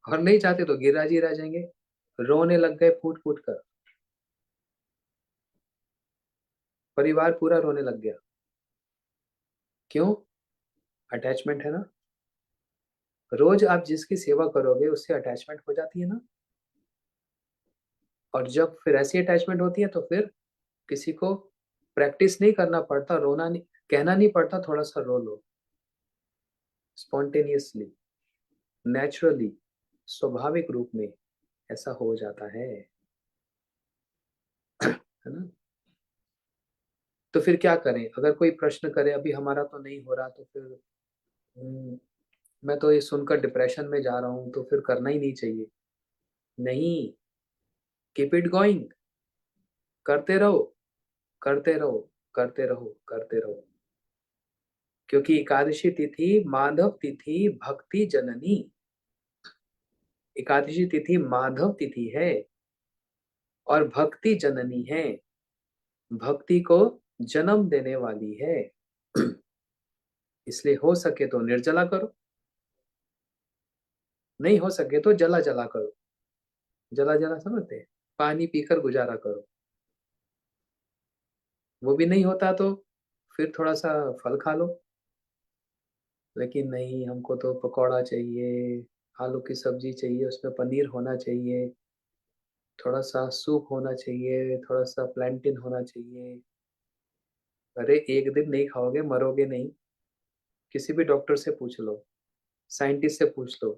और नहीं जाते तो गिरिराज ही रह जाएंगे। रोने लग गए फूट फूट कर, परिवार पूरा रोने लग गया। क्यों? अटैचमेंट है ना। रोज आप जिसकी सेवा करोगे उससे अटैचमेंट हो जाती है ना। और जब फिर ऐसी अटैचमेंट होती है तो फिर किसी को प्रैक्टिस नहीं करना पड़ता, रोना नहीं, कहना नहीं पड़ता थोड़ा सा रो लो, स्पॉन्टेनियसली, नेचुरली, स्वाभाविक रूप में ऐसा हो जाता है ना। तो फिर क्या करें? अगर कोई प्रश्न करे अभी हमारा तो नहीं हो रहा, तो फिर मैं तो ये सुनकर डिप्रेशन में जा रहा हूं, तो फिर करना ही नहीं चाहिए। नहीं, कीप इट गोइंग, करते रहो, करते रहो, करते रहो, करते रहो। क्योंकि एकादशी तिथि माधव तिथि भक्ति जननी, एकादशी तिथि माधव तिथि है और भक्ति जननी है, भक्ति को जन्म देने वाली है। इसलिए हो सके तो निर्जला करो, नहीं हो सके तो जला जला करो। जला जला समझते हैं? पानी पीकर गुजारा करो। वो भी नहीं होता तो फिर थोड़ा सा फल खा लो। लेकिन नहीं, हमको तो पकौड़ा चाहिए, आलू की सब्जी चाहिए, उसमें पनीर होना चाहिए, थोड़ा सा सूप होना चाहिए, थोड़ा सा प्लांटिन होना चाहिए। अरे एक दिन नहीं खाओगे मरोगे नहीं। किसी भी डॉक्टर से पूछ लो, साइंटिस्ट से पूछ लो,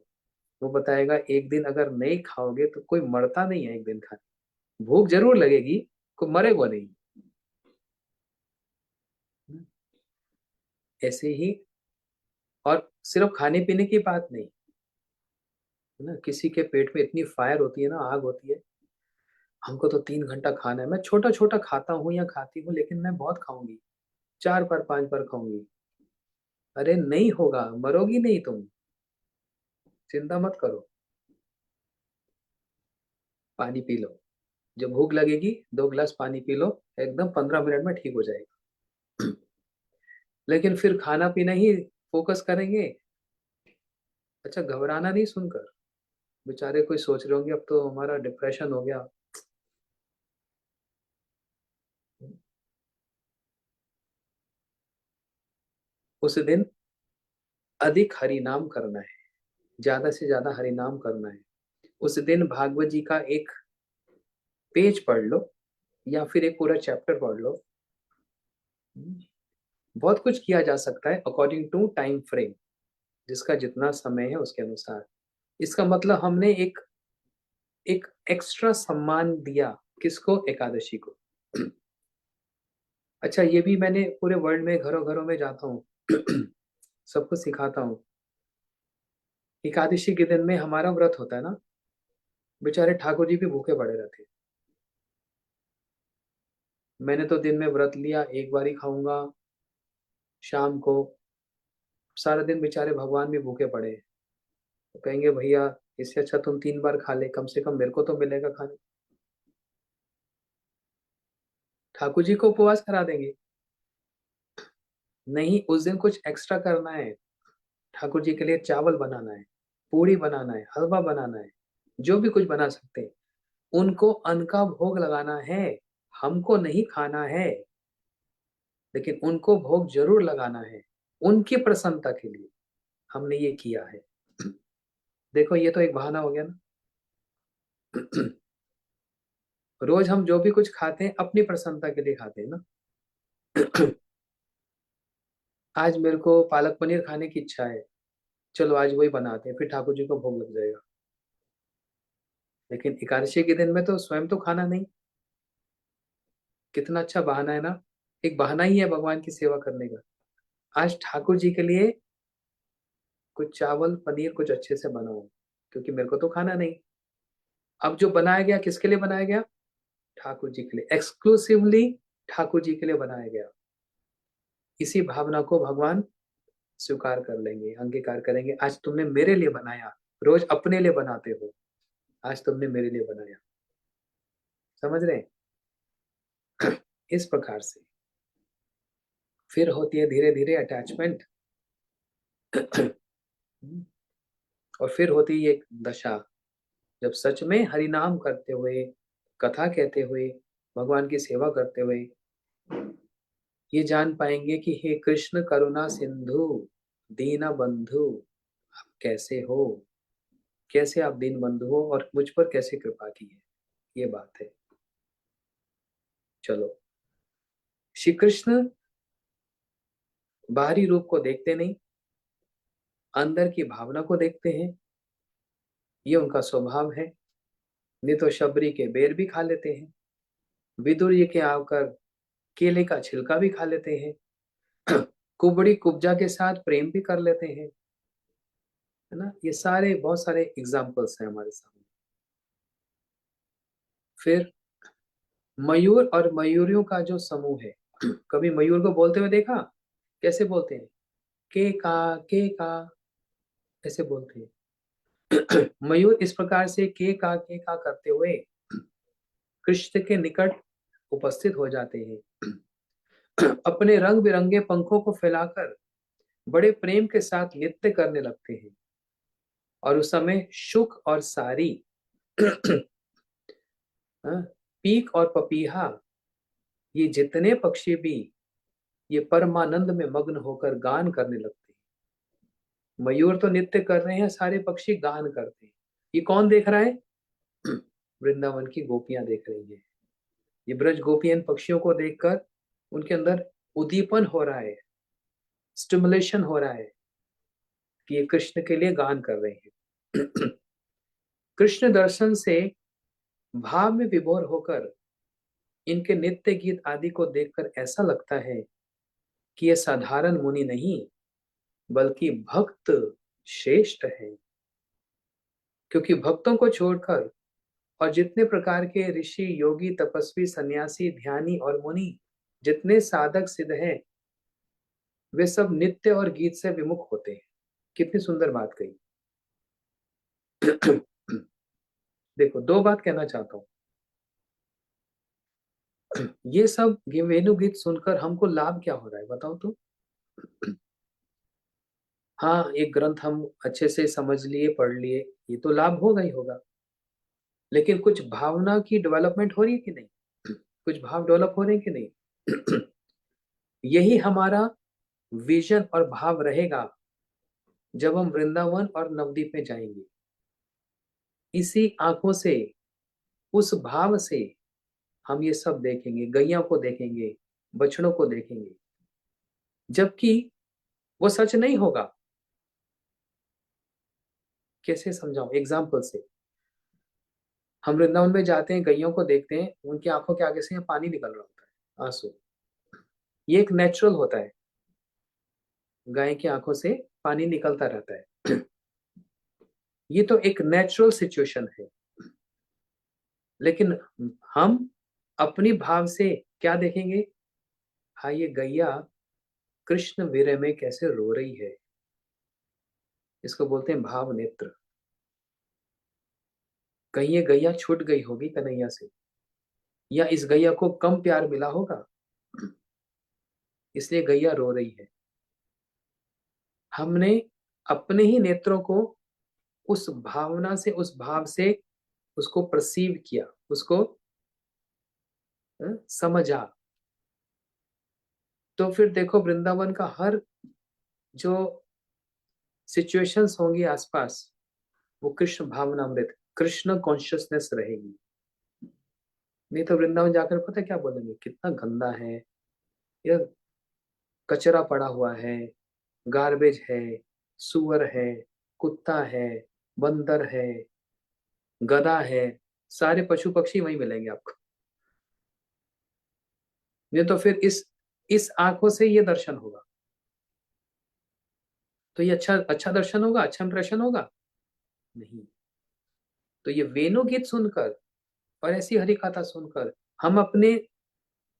वो बताएगा एक दिन अगर नहीं खाओगे तो कोई मरता नहीं है एक दिन खाने। भूख जरूर लगेगी, कोई मरेगा नहीं। ऐसे ही। और सिर्फ खाने पीने की बात नहीं है ना, किसी के पेट में इतनी फायर होती है ना, आग होती है, हमको तो 3 घंटा खाना है, मैं छोटा छोटा खाता हूँ या खाती हूँ लेकिन मैं बहुत खाऊंगी, 4 बार 5 बार खाऊंगी। अरे नहीं होगा, मरोगी नहीं तुम, चिंता मत करो। पानी पी लो, जब भूख लगेगी 2 गिलास पानी पी लो, एकदम 15 मिनट में ठीक हो जाएगा। लेकिन फिर खाना पीना ही फोकस करेंगे। अच्छा, घबराना नहीं सुनकर, बेचारे कोई सोच रहे होंगे अब तो हमारा डिप्रेशन हो गया। उस दिन अधिक हरि नाम करना है, ज्यादा से ज्यादा हरि नाम करना है। उस दिन भागवत जी का एक पेज पढ़ लो या फिर एक पूरा चैप्टर पढ़ लो। बहुत कुछ किया जा सकता है अकॉर्डिंग टू टाइम फ्रेम, जिसका जितना समय है उसके अनुसार। इसका मतलब हमने एक एक एक्स्ट्रा सम्मान दिया, किसको? एकादशी को। अच्छा, ये भी मैंने पूरे वर्ल्ड में घरों घरों में जाता हूँ, सबको सिखाता हूँ। एकादशी के दिन में हमारा व्रत होता है ना, बेचारे ठाकुर जी भी भूखे पड़े रहते। मैंने तो दिन में व्रत लिया, एक बार ही खाऊंगा शाम को, सारा दिन बेचारे भगवान भी भूखे पड़े। तो कहेंगे भैया इससे अच्छा तुम 3 बार खा ले, कम से कम मेरे को तो मिलेगा खाने। ठाकुर जी को उपवास करा देंगे। नहीं, उस दिन कुछ एक्स्ट्रा करना है, ठाकुर जी के लिए चावल बनाना है, पूरी बनाना है, हलवा बनाना है, जो भी कुछ बना सकते हैं, उनको अन्न का भोग लगाना है। हमको नहीं खाना है, लेकिन उनको भोग जरूर लगाना है, उनकी प्रसन्नता के लिए हमने ये किया है। देखो ये तो एक बहाना हो गया ना। रोज हम जो भी कुछ खाते हैं अपनी प्रसन्नता के लिए खाते हैं ना। आज मेरे को पालक पनीर खाने की इच्छा है, चलो आज वही बनाते हैं, फिर ठाकुर जी को भोग लग जाएगा। लेकिन एकादशी के दिन में तो स्वयं तो खाना नहीं। कितना अच्छा बहाना है ना, एक बहाना ही है भगवान की सेवा करने का। आज ठाकुर जी के लिए कुछ चावल पनीर कुछ अच्छे से बनाओ, क्योंकि मेरे को तो खाना नहीं। अब जो बनाया गया किसके लिए बनाया गया? ठाकुर जी के लिए, एक्सक्लूसिवली ठाकुर जी के लिए बनाया गया। इसी भावना को भगवान स्वीकार कर लेंगे, अंगीकार करेंगे। आज तुमने मेरे लिए बनाया, रोज अपने लिए बनाते हो, आज तुमने मेरे लिए बनाया। समझ रहे हैं? इस प्रकार से फिर होती है धीरे धीरे अटैचमेंट। और फिर होती है एक दशा, जब सच में हरि नाम करते हुए, कथा कहते हुए, भगवान की सेवा करते हुए ये जान पाएंगे कि हे कृष्ण करुणा सिंधु दीन बंधु, आप कैसे हो, कैसे आप दीन बंधु हो और मुझ पर कैसे कृपा की है, ये बात है। चलो, श्री कृष्ण बाहरी रूप को देखते नहीं, अंदर की भावना को देखते हैं। ये उनका स्वभाव है। नहीं तो शबरी के बेर भी खा लेते हैं, विदुर जी के आकर केले का छिलका भी खा लेते हैं। कुबड़ी कुब्जा के साथ प्रेम भी कर लेते हैं, है ना। ये सारे बहुत सारे एग्जाम्पल्स हैं हमारे सामने। फिर मयूर और मयूरियों का जो समूह है, कभी मयूर को बोलते हुए देखा? कैसे बोलते हैं? के का ऐसे बोलते हैं। मयूर इस प्रकार से के का करते हुए कृष्ण के निकट उपस्थित हो जाते हैं। अपने रंग बिरंगे पंखों को फैलाकर बड़े प्रेम के साथ नृत्य करने लगते हैं। और उस समय शुक और सारी, पीक और पपीहा, ये जितने पक्षी भी ये परमानंद में मग्न होकर गान करने लगते हैं। मयूर तो नृत्य कर रहे हैं, सारे पक्षी गान करते हैं। ये कौन देख रहा है? वृंदावन की गोपियां देख रही हैं। ये ब्रज गोपियां इन पक्षियों को देखकर उनके अंदर उद्दीपन हो रहा है, स्टिमुलेशन हो रहा है कि ये कृष्ण के लिए गान कर रहे हैं। कृष्ण दर्शन से भाव में विभोर होकर इनके नित्य गीत आदि को देखकर ऐसा लगता है कि ये साधारण मुनि नहीं बल्कि भक्त श्रेष्ठ है। क्योंकि भक्तों को छोड़कर और जितने प्रकार के ऋषि योगी तपस्वी सन्यासी ध्यानी और मुनि, जितने साधक सिद्ध हैं, वे सब नित्य और गीत से विमुख होते हैं। कितनी सुंदर बात कही। देखो, दो बात कहना चाहता हूं। ये सब वेणु गीत सुनकर हमको लाभ क्या हो रहा है बताओ तो? हाँ, एक ग्रंथ हम अच्छे से समझ लिए, पढ़ लिए, ये तो लाभ होगा ही होगा। लेकिन कुछ भावना की डेवलपमेंट हो रही है कि नहीं? कुछ भाव डेवलप हो रहे हैं कि नहीं? यही हमारा विजन और भाव रहेगा जब हम वृंदावन और नवद्वीप में जाएंगे। इसी आंखों से, उस भाव से हम ये सब देखेंगे, गैया को देखेंगे, बछड़ों को देखेंगे, जबकि वो सच नहीं होगा। कैसे समझाऊं एग्जाम्पल से? हम वृंदावन में जाते हैं, गैयों को देखते हैं, उनकी आंखों के आगे से पानी निकल रहा होता है, आंसू। ये एक नेचुरल होता है, गाय की आंखों से पानी निकलता रहता है। ये तो एक नेचुरल सिचुएशन है। लेकिन हम अपनी भाव से क्या देखेंगे? हाँ, ये गैया कृष्ण विरह में कैसे रो रही है, इसको बोलते हैं भाव नेत्र। कहीं ये गैया छूट गई होगी कन्हैया से, या इस गैया को कम प्यार मिला होगा, इसलिए गैया रो रही है। हमने अपने ही नेत्रों को उस भावना से, उस भाव से उसको परसीव किया, उसको समझा। तो फिर देखो, वृंदावन का हर जो सिचुएशंस होंगी आसपास, वो कृष्ण भावनामृत, कृष्ण कॉन्शियसनेस रहेगी। नहीं तो वृंदावन जाकर पता है क्या बोलेंगे, कितना गंदा है, ये कचरा पड़ा हुआ है, गार्बेज है, सुअर है, कुत्ता है, बंदर है, गधा है, सारे पशु पक्षी वहीं मिलेंगे आपको। नहीं तो फिर इस आंखों से ये दर्शन होगा, तो ये अच्छा अच्छा दर्शन होगा, अच्छा इंप्रेशन होगा नहीं। तो ये वेणु गीत सुनकर और ऐसी हरि कथा सुनकर हम अपने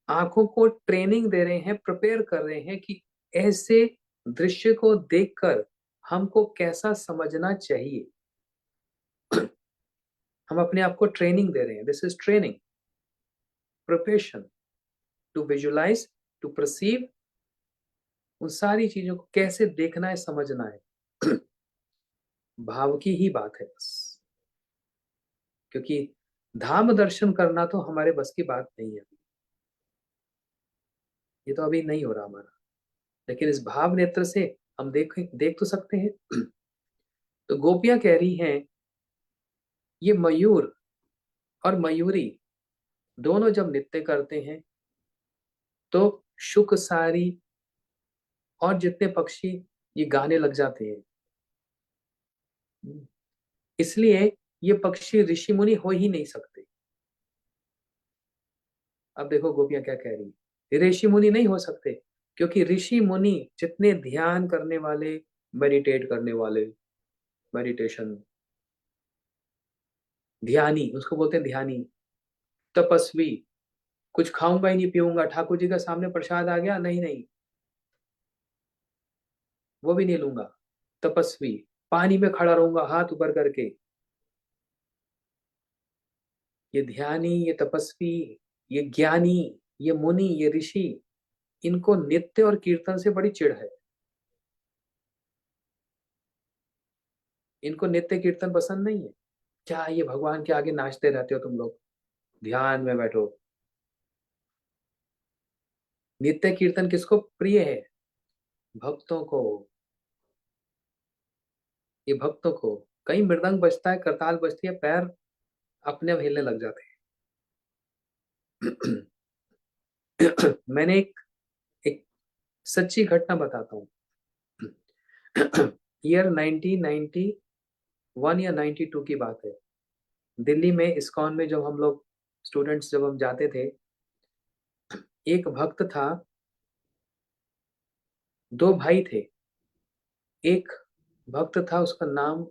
आंखों को ट्रेनिंग दे रहे हैं, प्रिपेयर कर रहे हैं कि ऐसे दृश्य को देखकर हमको कैसा समझना चाहिए। हम अपने आप को ट्रेनिंग दे रहे हैं, this is training, preparation to visualise, to perceive, उन सारी चीजों को कैसे देखना है, समझना है। भाव की ही बात है बस, क्योंकि धाम दर्शन करना तो हमारे बस की बात नहीं है, ये तो अभी नहीं हो रहा हमारा, लेकिन इस भाव नेत्र से हम देख तो सकते हैं। तो गोपियां कह रही हैं, ये मयूर और मयूरी दोनों जब नृत्य करते हैं तो शुक सारी और जितने पक्षी ये गाने लग जाते हैं, इसलिए ये पक्षी ऋषि मुनि हो ही नहीं सकते। अब देखो गोपियां क्या कह रही है, ऋषि मुनि नहीं हो सकते, क्योंकि ऋषि मुनि जितने ध्यान करने वाले, मेडिटेट करने वाले, मेडिटेशन, ध्यानी उसको बोलते हैं, ध्यानी, तपस्वी, कुछ खाऊंगा ही नहीं पीऊंगा, ठाकुर जी का सामने प्रसाद आ गया, नहीं नहीं वो भी नहीं लूंगा, तपस्वी, पानी में खड़ा रहूंगा हाथ ऊपर करके, ये ध्यानी, ये तपस्वी, ये ज्ञानी, ये मुनि, ये ऋषि, इनको नित्य और कीर्तन से बड़ी चिढ़ है। इनको नित्य कीर्तन पसंद नहीं है। क्या ये भगवान के आगे नाचते रहते हो तुम लोग, ध्यान में बैठो। नित्य कीर्तन किसको प्रिय है? भक्तों को। ये भक्तों को, कहीं मृदंग बजता है, करताल बजती है, पैर अपने आप हिलने लग जाते हैं। मैंने एक सच्ची घटना बताता हूँ। ईयर 1991 या 92 की बात है। दिल्ली में इस्कॉन में जब हम लोग स्टूडेंट्स जब हम जाते थे, एक भक्त था, दो भाई थे। एक भक्त था, उसका नाम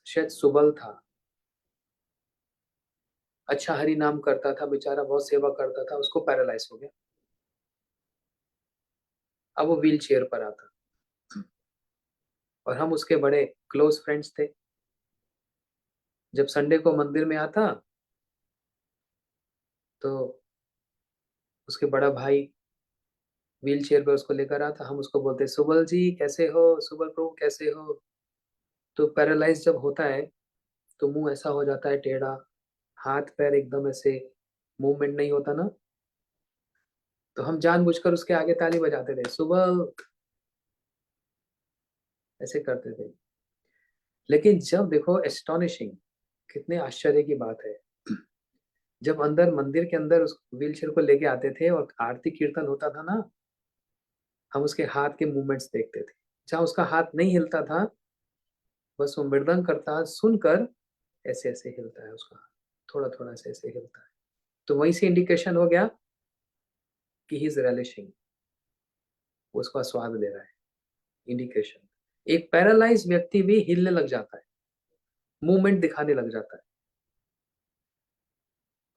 शायद सुबल था, अच्छा हरि नाम करता था, बेचारा बहुत सेवा करता था, उसको पैरालाइज हो गया। अब वो व्हील चेयर पर आता, और हम उसके बड़े क्लोज फ्रेंड्स थे। जब संडे को मंदिर में आता तो उसके बड़ा भाई व्हील चेयर पर उसको लेकर आता, हम उसको बोलते सुबल जी कैसे हो, सुबल प्रभु कैसे हो। तो पैरालाइज जब होता है तो मुंह ऐसा हो जाता है टेढ़ा, हाथ पैर एकदम ऐसे, मूवमेंट नहीं होता ना। तो हम जानबूझकर उसके आगे ताली बजाते थे, सुबह, ऐसे करते थे। लेकिन जब देखो, एस्टोनिशिंग, कितने आश्चर्य की बात है, जब अंदर मंदिर के अंदर उस व्हील चेयर को लेके आते थे और आरती कीर्तन होता था ना, हम उसके हाथ के मूवमेंट्स देखते थे। जहाँ उसका हाथ नहीं हिलता था, बस वो मृदंग करता सुनकर ऐसे ऐसे हिलता है उसका हाथ, थोड़ा थोड़ा ऐसे ऐसे हिलता है। तो वहीं से इंडिकेशन हो गया कि ही इज रिलिशिंग, उसका स्वाद ले रहा है, इंडिकेशन। एक पैरालाइज व्यक्ति भी हिलने लग जाता है, मूवमेंट दिखाने लग जाता है,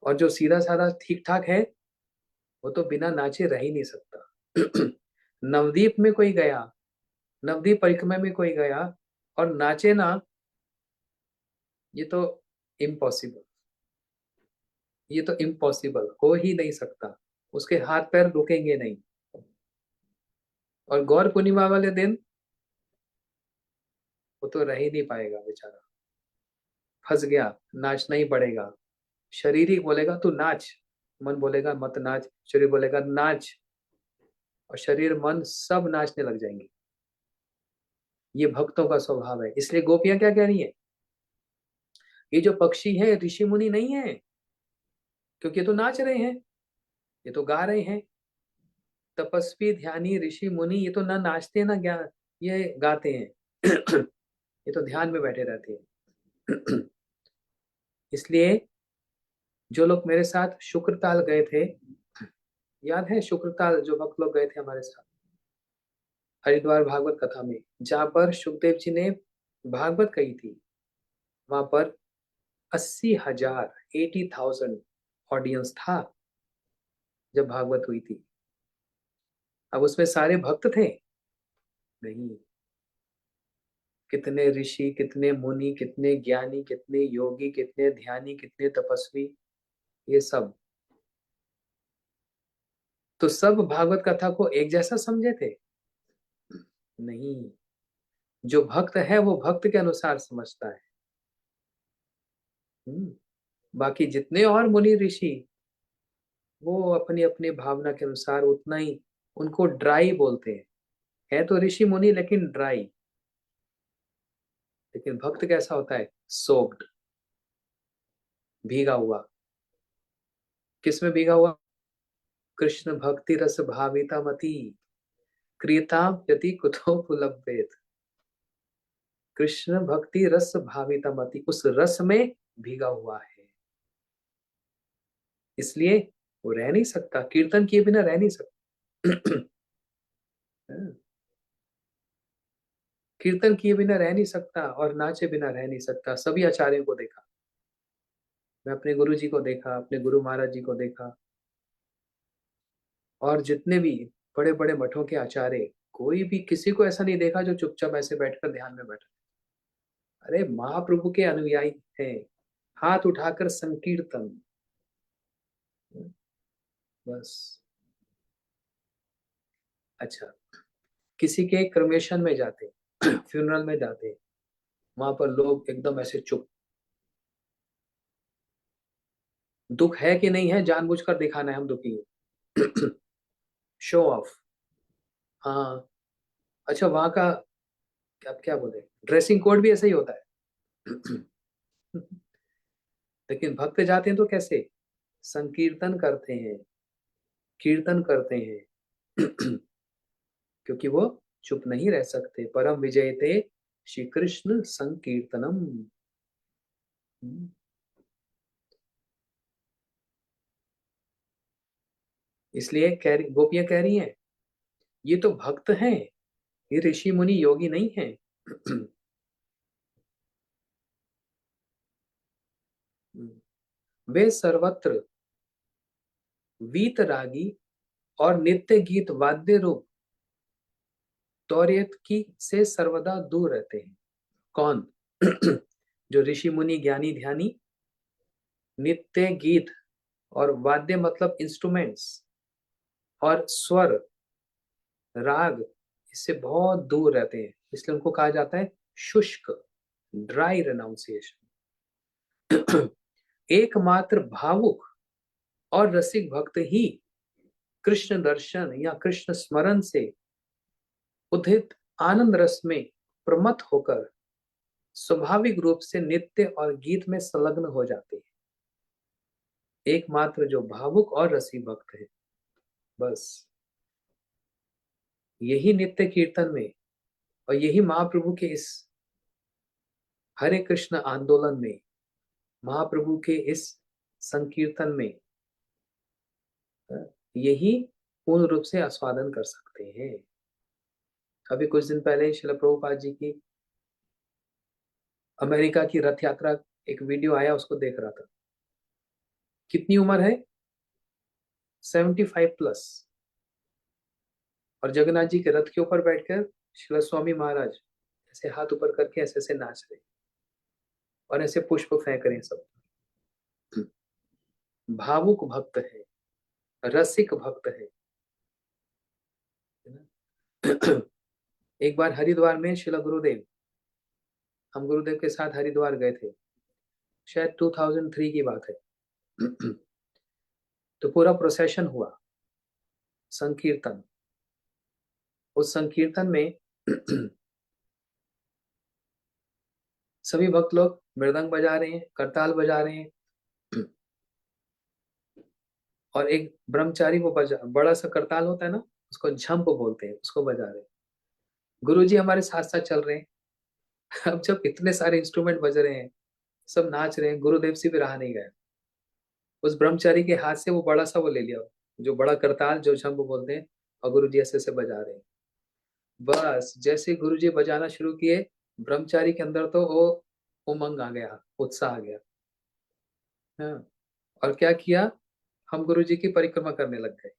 और जो सीधा साधा ठीक ठाक है वो तो बिना नाचे रह ही नहीं सकता। नवदीप में कोई गया, नवदीप परिक्रमा में कोई गया और नाचे ना, ये तो इम्पॉसिबल, ये तो इम्पॉसिबल हो ही नहीं सकता, उसके हाथ पैर रुकेंगे नहीं। और गौर पूर्णिमा वाले दिन वो तो रह ही नहीं पाएगा बेचारा, फंस गया, नाचना ही पड़ेगा। शरीर ही बोलेगा तू नाच, मन बोलेगा मत नाच, शरीर बोलेगा नाच, और शरीर मन सब नाचने लग जाएंगे। ये भक्तों का स्वभाव है। इसलिए गोपियां क्या कह रही है, ये जो पक्षी है ऋषि मुनि नहीं है, क्योंकि ये तो नाच रहे हैं, ये तो गा रहे हैं। तपस्वी, ध्यानी, ऋषि, मुनि ये तो ना नाचते हैं ना ज्ञान, ये गाते हैं। ये तो ध्यान में बैठे रहते हैं। इसलिए जो लोग मेरे साथ शुक्रताल गए थे, याद है शुक्रताल जो भक्त लोग गए थे हमारे साथ हरिद्वार भागवत कथा में, जहां पर सुखदेव जी ने भागवत कही थी, वहां पर 80,000, 80,000 ऑडियंस था जब भागवत हुई थी। अब उसमें सारे भक्त थे? नहीं। कितने ऋषि, कितने मुनि, कितने ज्ञानी, कितने योगी, कितने ध्यानी, कितने तपस्वी, ये सब। तो सब भागवत कथा को एक जैसा समझे थे? नहीं। जो भक्त है वो भक्त के अनुसार समझता है। बाकी जितने और मुनि ऋषि, वो अपनी अपनी भावना के अनुसार उतना ही, उनको ड्राई बोलते हैं। है तो ऋषि मुनि लेकिन ड्राई। लेकिन भक्त कैसा होता है? सोक्ड, भीगा हुआ। किसमें भीगा हुआ? कृष्ण भक्ति रस भाविता मति क्रियताम यति कुतो पुलब्धेत। कृष्ण भक्ति रस भाविता मति, उस रस में भीगा हुआ है। इसलिए वो रह नहीं सकता, कीर्तन किए बिना रह नहीं सकता। कीर्तन किए बिना रह नहीं सकता और नाचे बिना रह नहीं सकता। सभी आचार्यों को देखा, मैं अपने गुरु जी को देखा, अपने गुरु महाराज जी को देखा, और जितने भी बड़े बड़े मठों के आचार्य, कोई भी किसी को ऐसा नहीं देखा जो चुपचाप ऐसे बैठकर ध्यान में बैठा। अरे महाप्रभु के अनुयायी हैं, हाथ उठाकर संकीर्तन, बस। अच्छा, किसी के क्रमेशन में जाते, फ्यूनरल में जाते, वहां पर लोग एकदम ऐसे चुप। दुख है कि नहीं है, जानबूझकर दिखाना है हम दुखी हैं। Show off. हाँ। अच्छा, वहां का क्या क्या बोले, ड्रेसिंग कोड भी ऐसा ही होता है। लेकिन भक्त जाते हैं तो कैसे? संकीर्तन करते हैं, कीर्तन करते हैं। क्योंकि वो चुप नहीं रह सकते। परम विजयते श्री कृष्ण संकीर्तनम। इसलिए गोपियां कह रही हैं, ये तो भक्त हैं, ये ऋषि मुनि योगी नहीं है। वे सर्वत्र वीतरागी और नित्य गीत वाद्य रूप तौरियत की से सर्वदा दूर रहते हैं। कौन? जो ऋषि मुनि ज्ञानी ध्यानी नित्य गीत और वाद्य मतलब इंस्ट्रूमेंट्स और स्वर राग, इससे बहुत दूर रहते हैं, इसलिए उनको कहा जाता है शुष्क, ड्राई रेनाउंसिएशन। एकमात्र भावुक और रसिक भक्त ही कृष्ण दर्शन या कृष्ण स्मरण से उदित आनंद रस में प्रमत्त होकर स्वाभाविक रूप से नित्य और गीत में संलग्न हो जाते हैं। एकमात्र जो भावुक और रसिक भक्त है, बस यही नित्य कीर्तन में और यही महाप्रभु के इस हरे कृष्ण आंदोलन में, महाप्रभु के इस संकीर्तन में, यही पूर्ण रूप से आस्वादन कर सकते हैं। अभी कुछ दिन पहले श्रील प्रभुपाद जी की अमेरिका की रथ यात्रा, एक वीडियो आया, उसको देख रहा था। कितनी उम्र है? 75 प्लस। और जगन्नाथ जी के रथ के ऊपर बैठकर श्रील स्वामी महाराज ऐसे हाथ ऊपर करके ऐसे ऐसे नाच रहे और ऐसे पुष्प फेंक रहे हैं सब। भावुक भक्त है, रसिक भक्त है ना? एक बार हरिद्वार में शिला गुरुदेव, हम गुरुदेव के साथ हरिद्वार गए थे, शायद 2003 की बात है। तो पूरा प्रोसेशन हुआ, संकीर्तन। उस संकीर्तन में सभी भक्त लोग मृदंग बजा रहे हैं, करताल बजा रहे हैं, और एक ब्रह्मचारी वो बजा, बड़ा सा करताल होता है ना, उसको झंप बोलते हैं, उसको बजा रहे। गुरुजी हमारे साथ साथ चल रहे हैं। अब जब इतने सारे इंस्ट्रूमेंट बज रहे हैं, सब नाच रहे हैं, गुरुदेव से भी रहा नहीं गया। उस ब्रह्मचारी के हाथ से वो बड़ा सा वो ले लिया, जो बड़ा करताल जो झंप बोलते हैं, और गुरुजी ऐसे ऐसे बजा रहे हैं। बस जैसे गुरुजी बजाना शुरू किए, ब्रह्मचारी के अंदर तो वो उमंग आ गया, उत्साह आ गया। हाँ। और क्या किया, हम गुरुजी की परिक्रमा करने लग गए।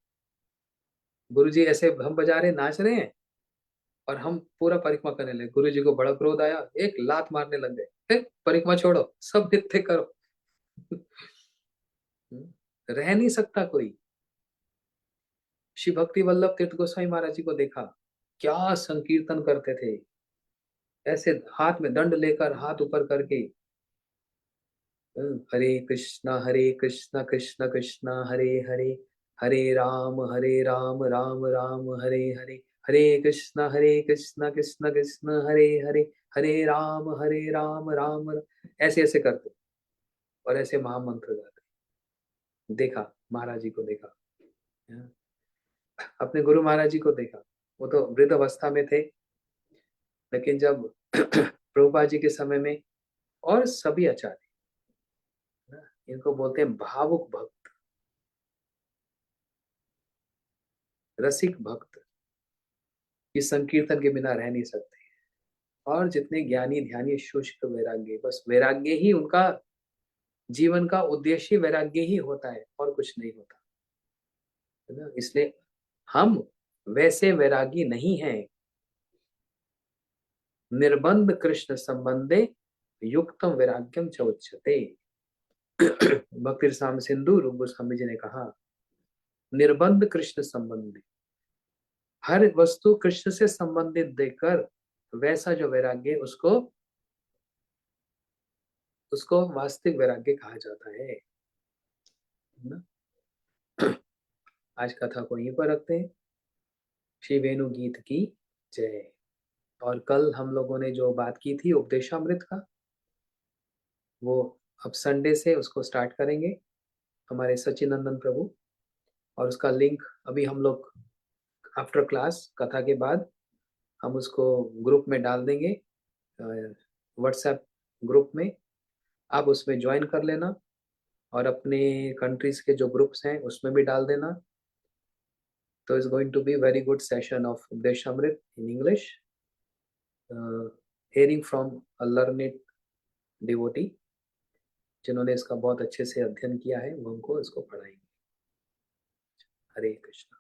गुरुजी ऐसे हम बजा रहे नाच रहे हैं, और हम पूरा परिक्रमा करने लगे। गुरुजी को बड़ा क्रोध आया, एक लात मारने लग गए, परिक्रमा छोड़ो, सब नृत्य करो। रह नहीं सकता कोई। श्री भक्ति वल्लभ तीर्थ गोस्वामी महाराज जी को देखा, क्या संकीर्तन करते थे, ऐसे हाथ में दंड लेकर हाथ ऊपर करके, हरे कृष्णा कृष्ण कृष्ण हरे हरे, हरे राम राम राम हरे हरे, हरे कृष्णा कृष्ण कृष्ण हरे हरे, हरे राम राम ऐसे ऐसे करते, और ऐसे महामंत्र गाते। देखा, महाराज जी को देखा, अपने गुरु महाराज जी को देखा। वो तो वृद्ध अवस्था में थे, लेकिन जब प्रभुपाद जी के समय में, और सभी आचार्य, इनको बोलते हैं भावुक भक्त, रसिक भक्त, ये संकीर्तन के बिना रह नहीं सकते। और जितने ज्ञानी ध्यानी शुष्क वैराग्य, बस वैराग्य ही उनका जीवन का उद्देश्य, वैराग्य ही होता है, और कुछ नहीं होता, है ना। इसलिए हम वैसे वैरागी नहीं हैं। निर्बंध कृष्ण संबंधे युक्तम वैराग्यम च उच्यते। भक्ति साम सिंधु रूप गोस्वामी जी ने कहा, निर्बंध कृष्ण संबंधी, हर वस्तु कृष्ण से संबंधित देकर वैसा जो वैराग्य, उसको उसको वास्तविक वैराग्य कहा जाता है ना। आज कथा को यहीं पर रखते हैं। श्री वेणु गीत की जय। और कल हम लोगों ने जो बात की थी उपदेशामृत का, वो अब संडे से उसको स्टार्ट करेंगे हमारे सचिनंदन प्रभु। और उसका लिंक अभी हम लोग आफ्टर क्लास कथा के बाद हम उसको ग्रुप में डाल देंगे, व्हाट्सएप ग्रुप में। आप उसमें ज्वाइन कर लेना, और अपने कंट्रीज के जो ग्रुप्स हैं उसमें भी डाल देना। तो it's going to be very good session of Upadeshamrita in English, hearing from a learned devotee, जिन्होंने इसका बहुत अच्छे से अध्ययन किया है, वो हमको इसको पढ़ाएंगे। हरे कृष्ण।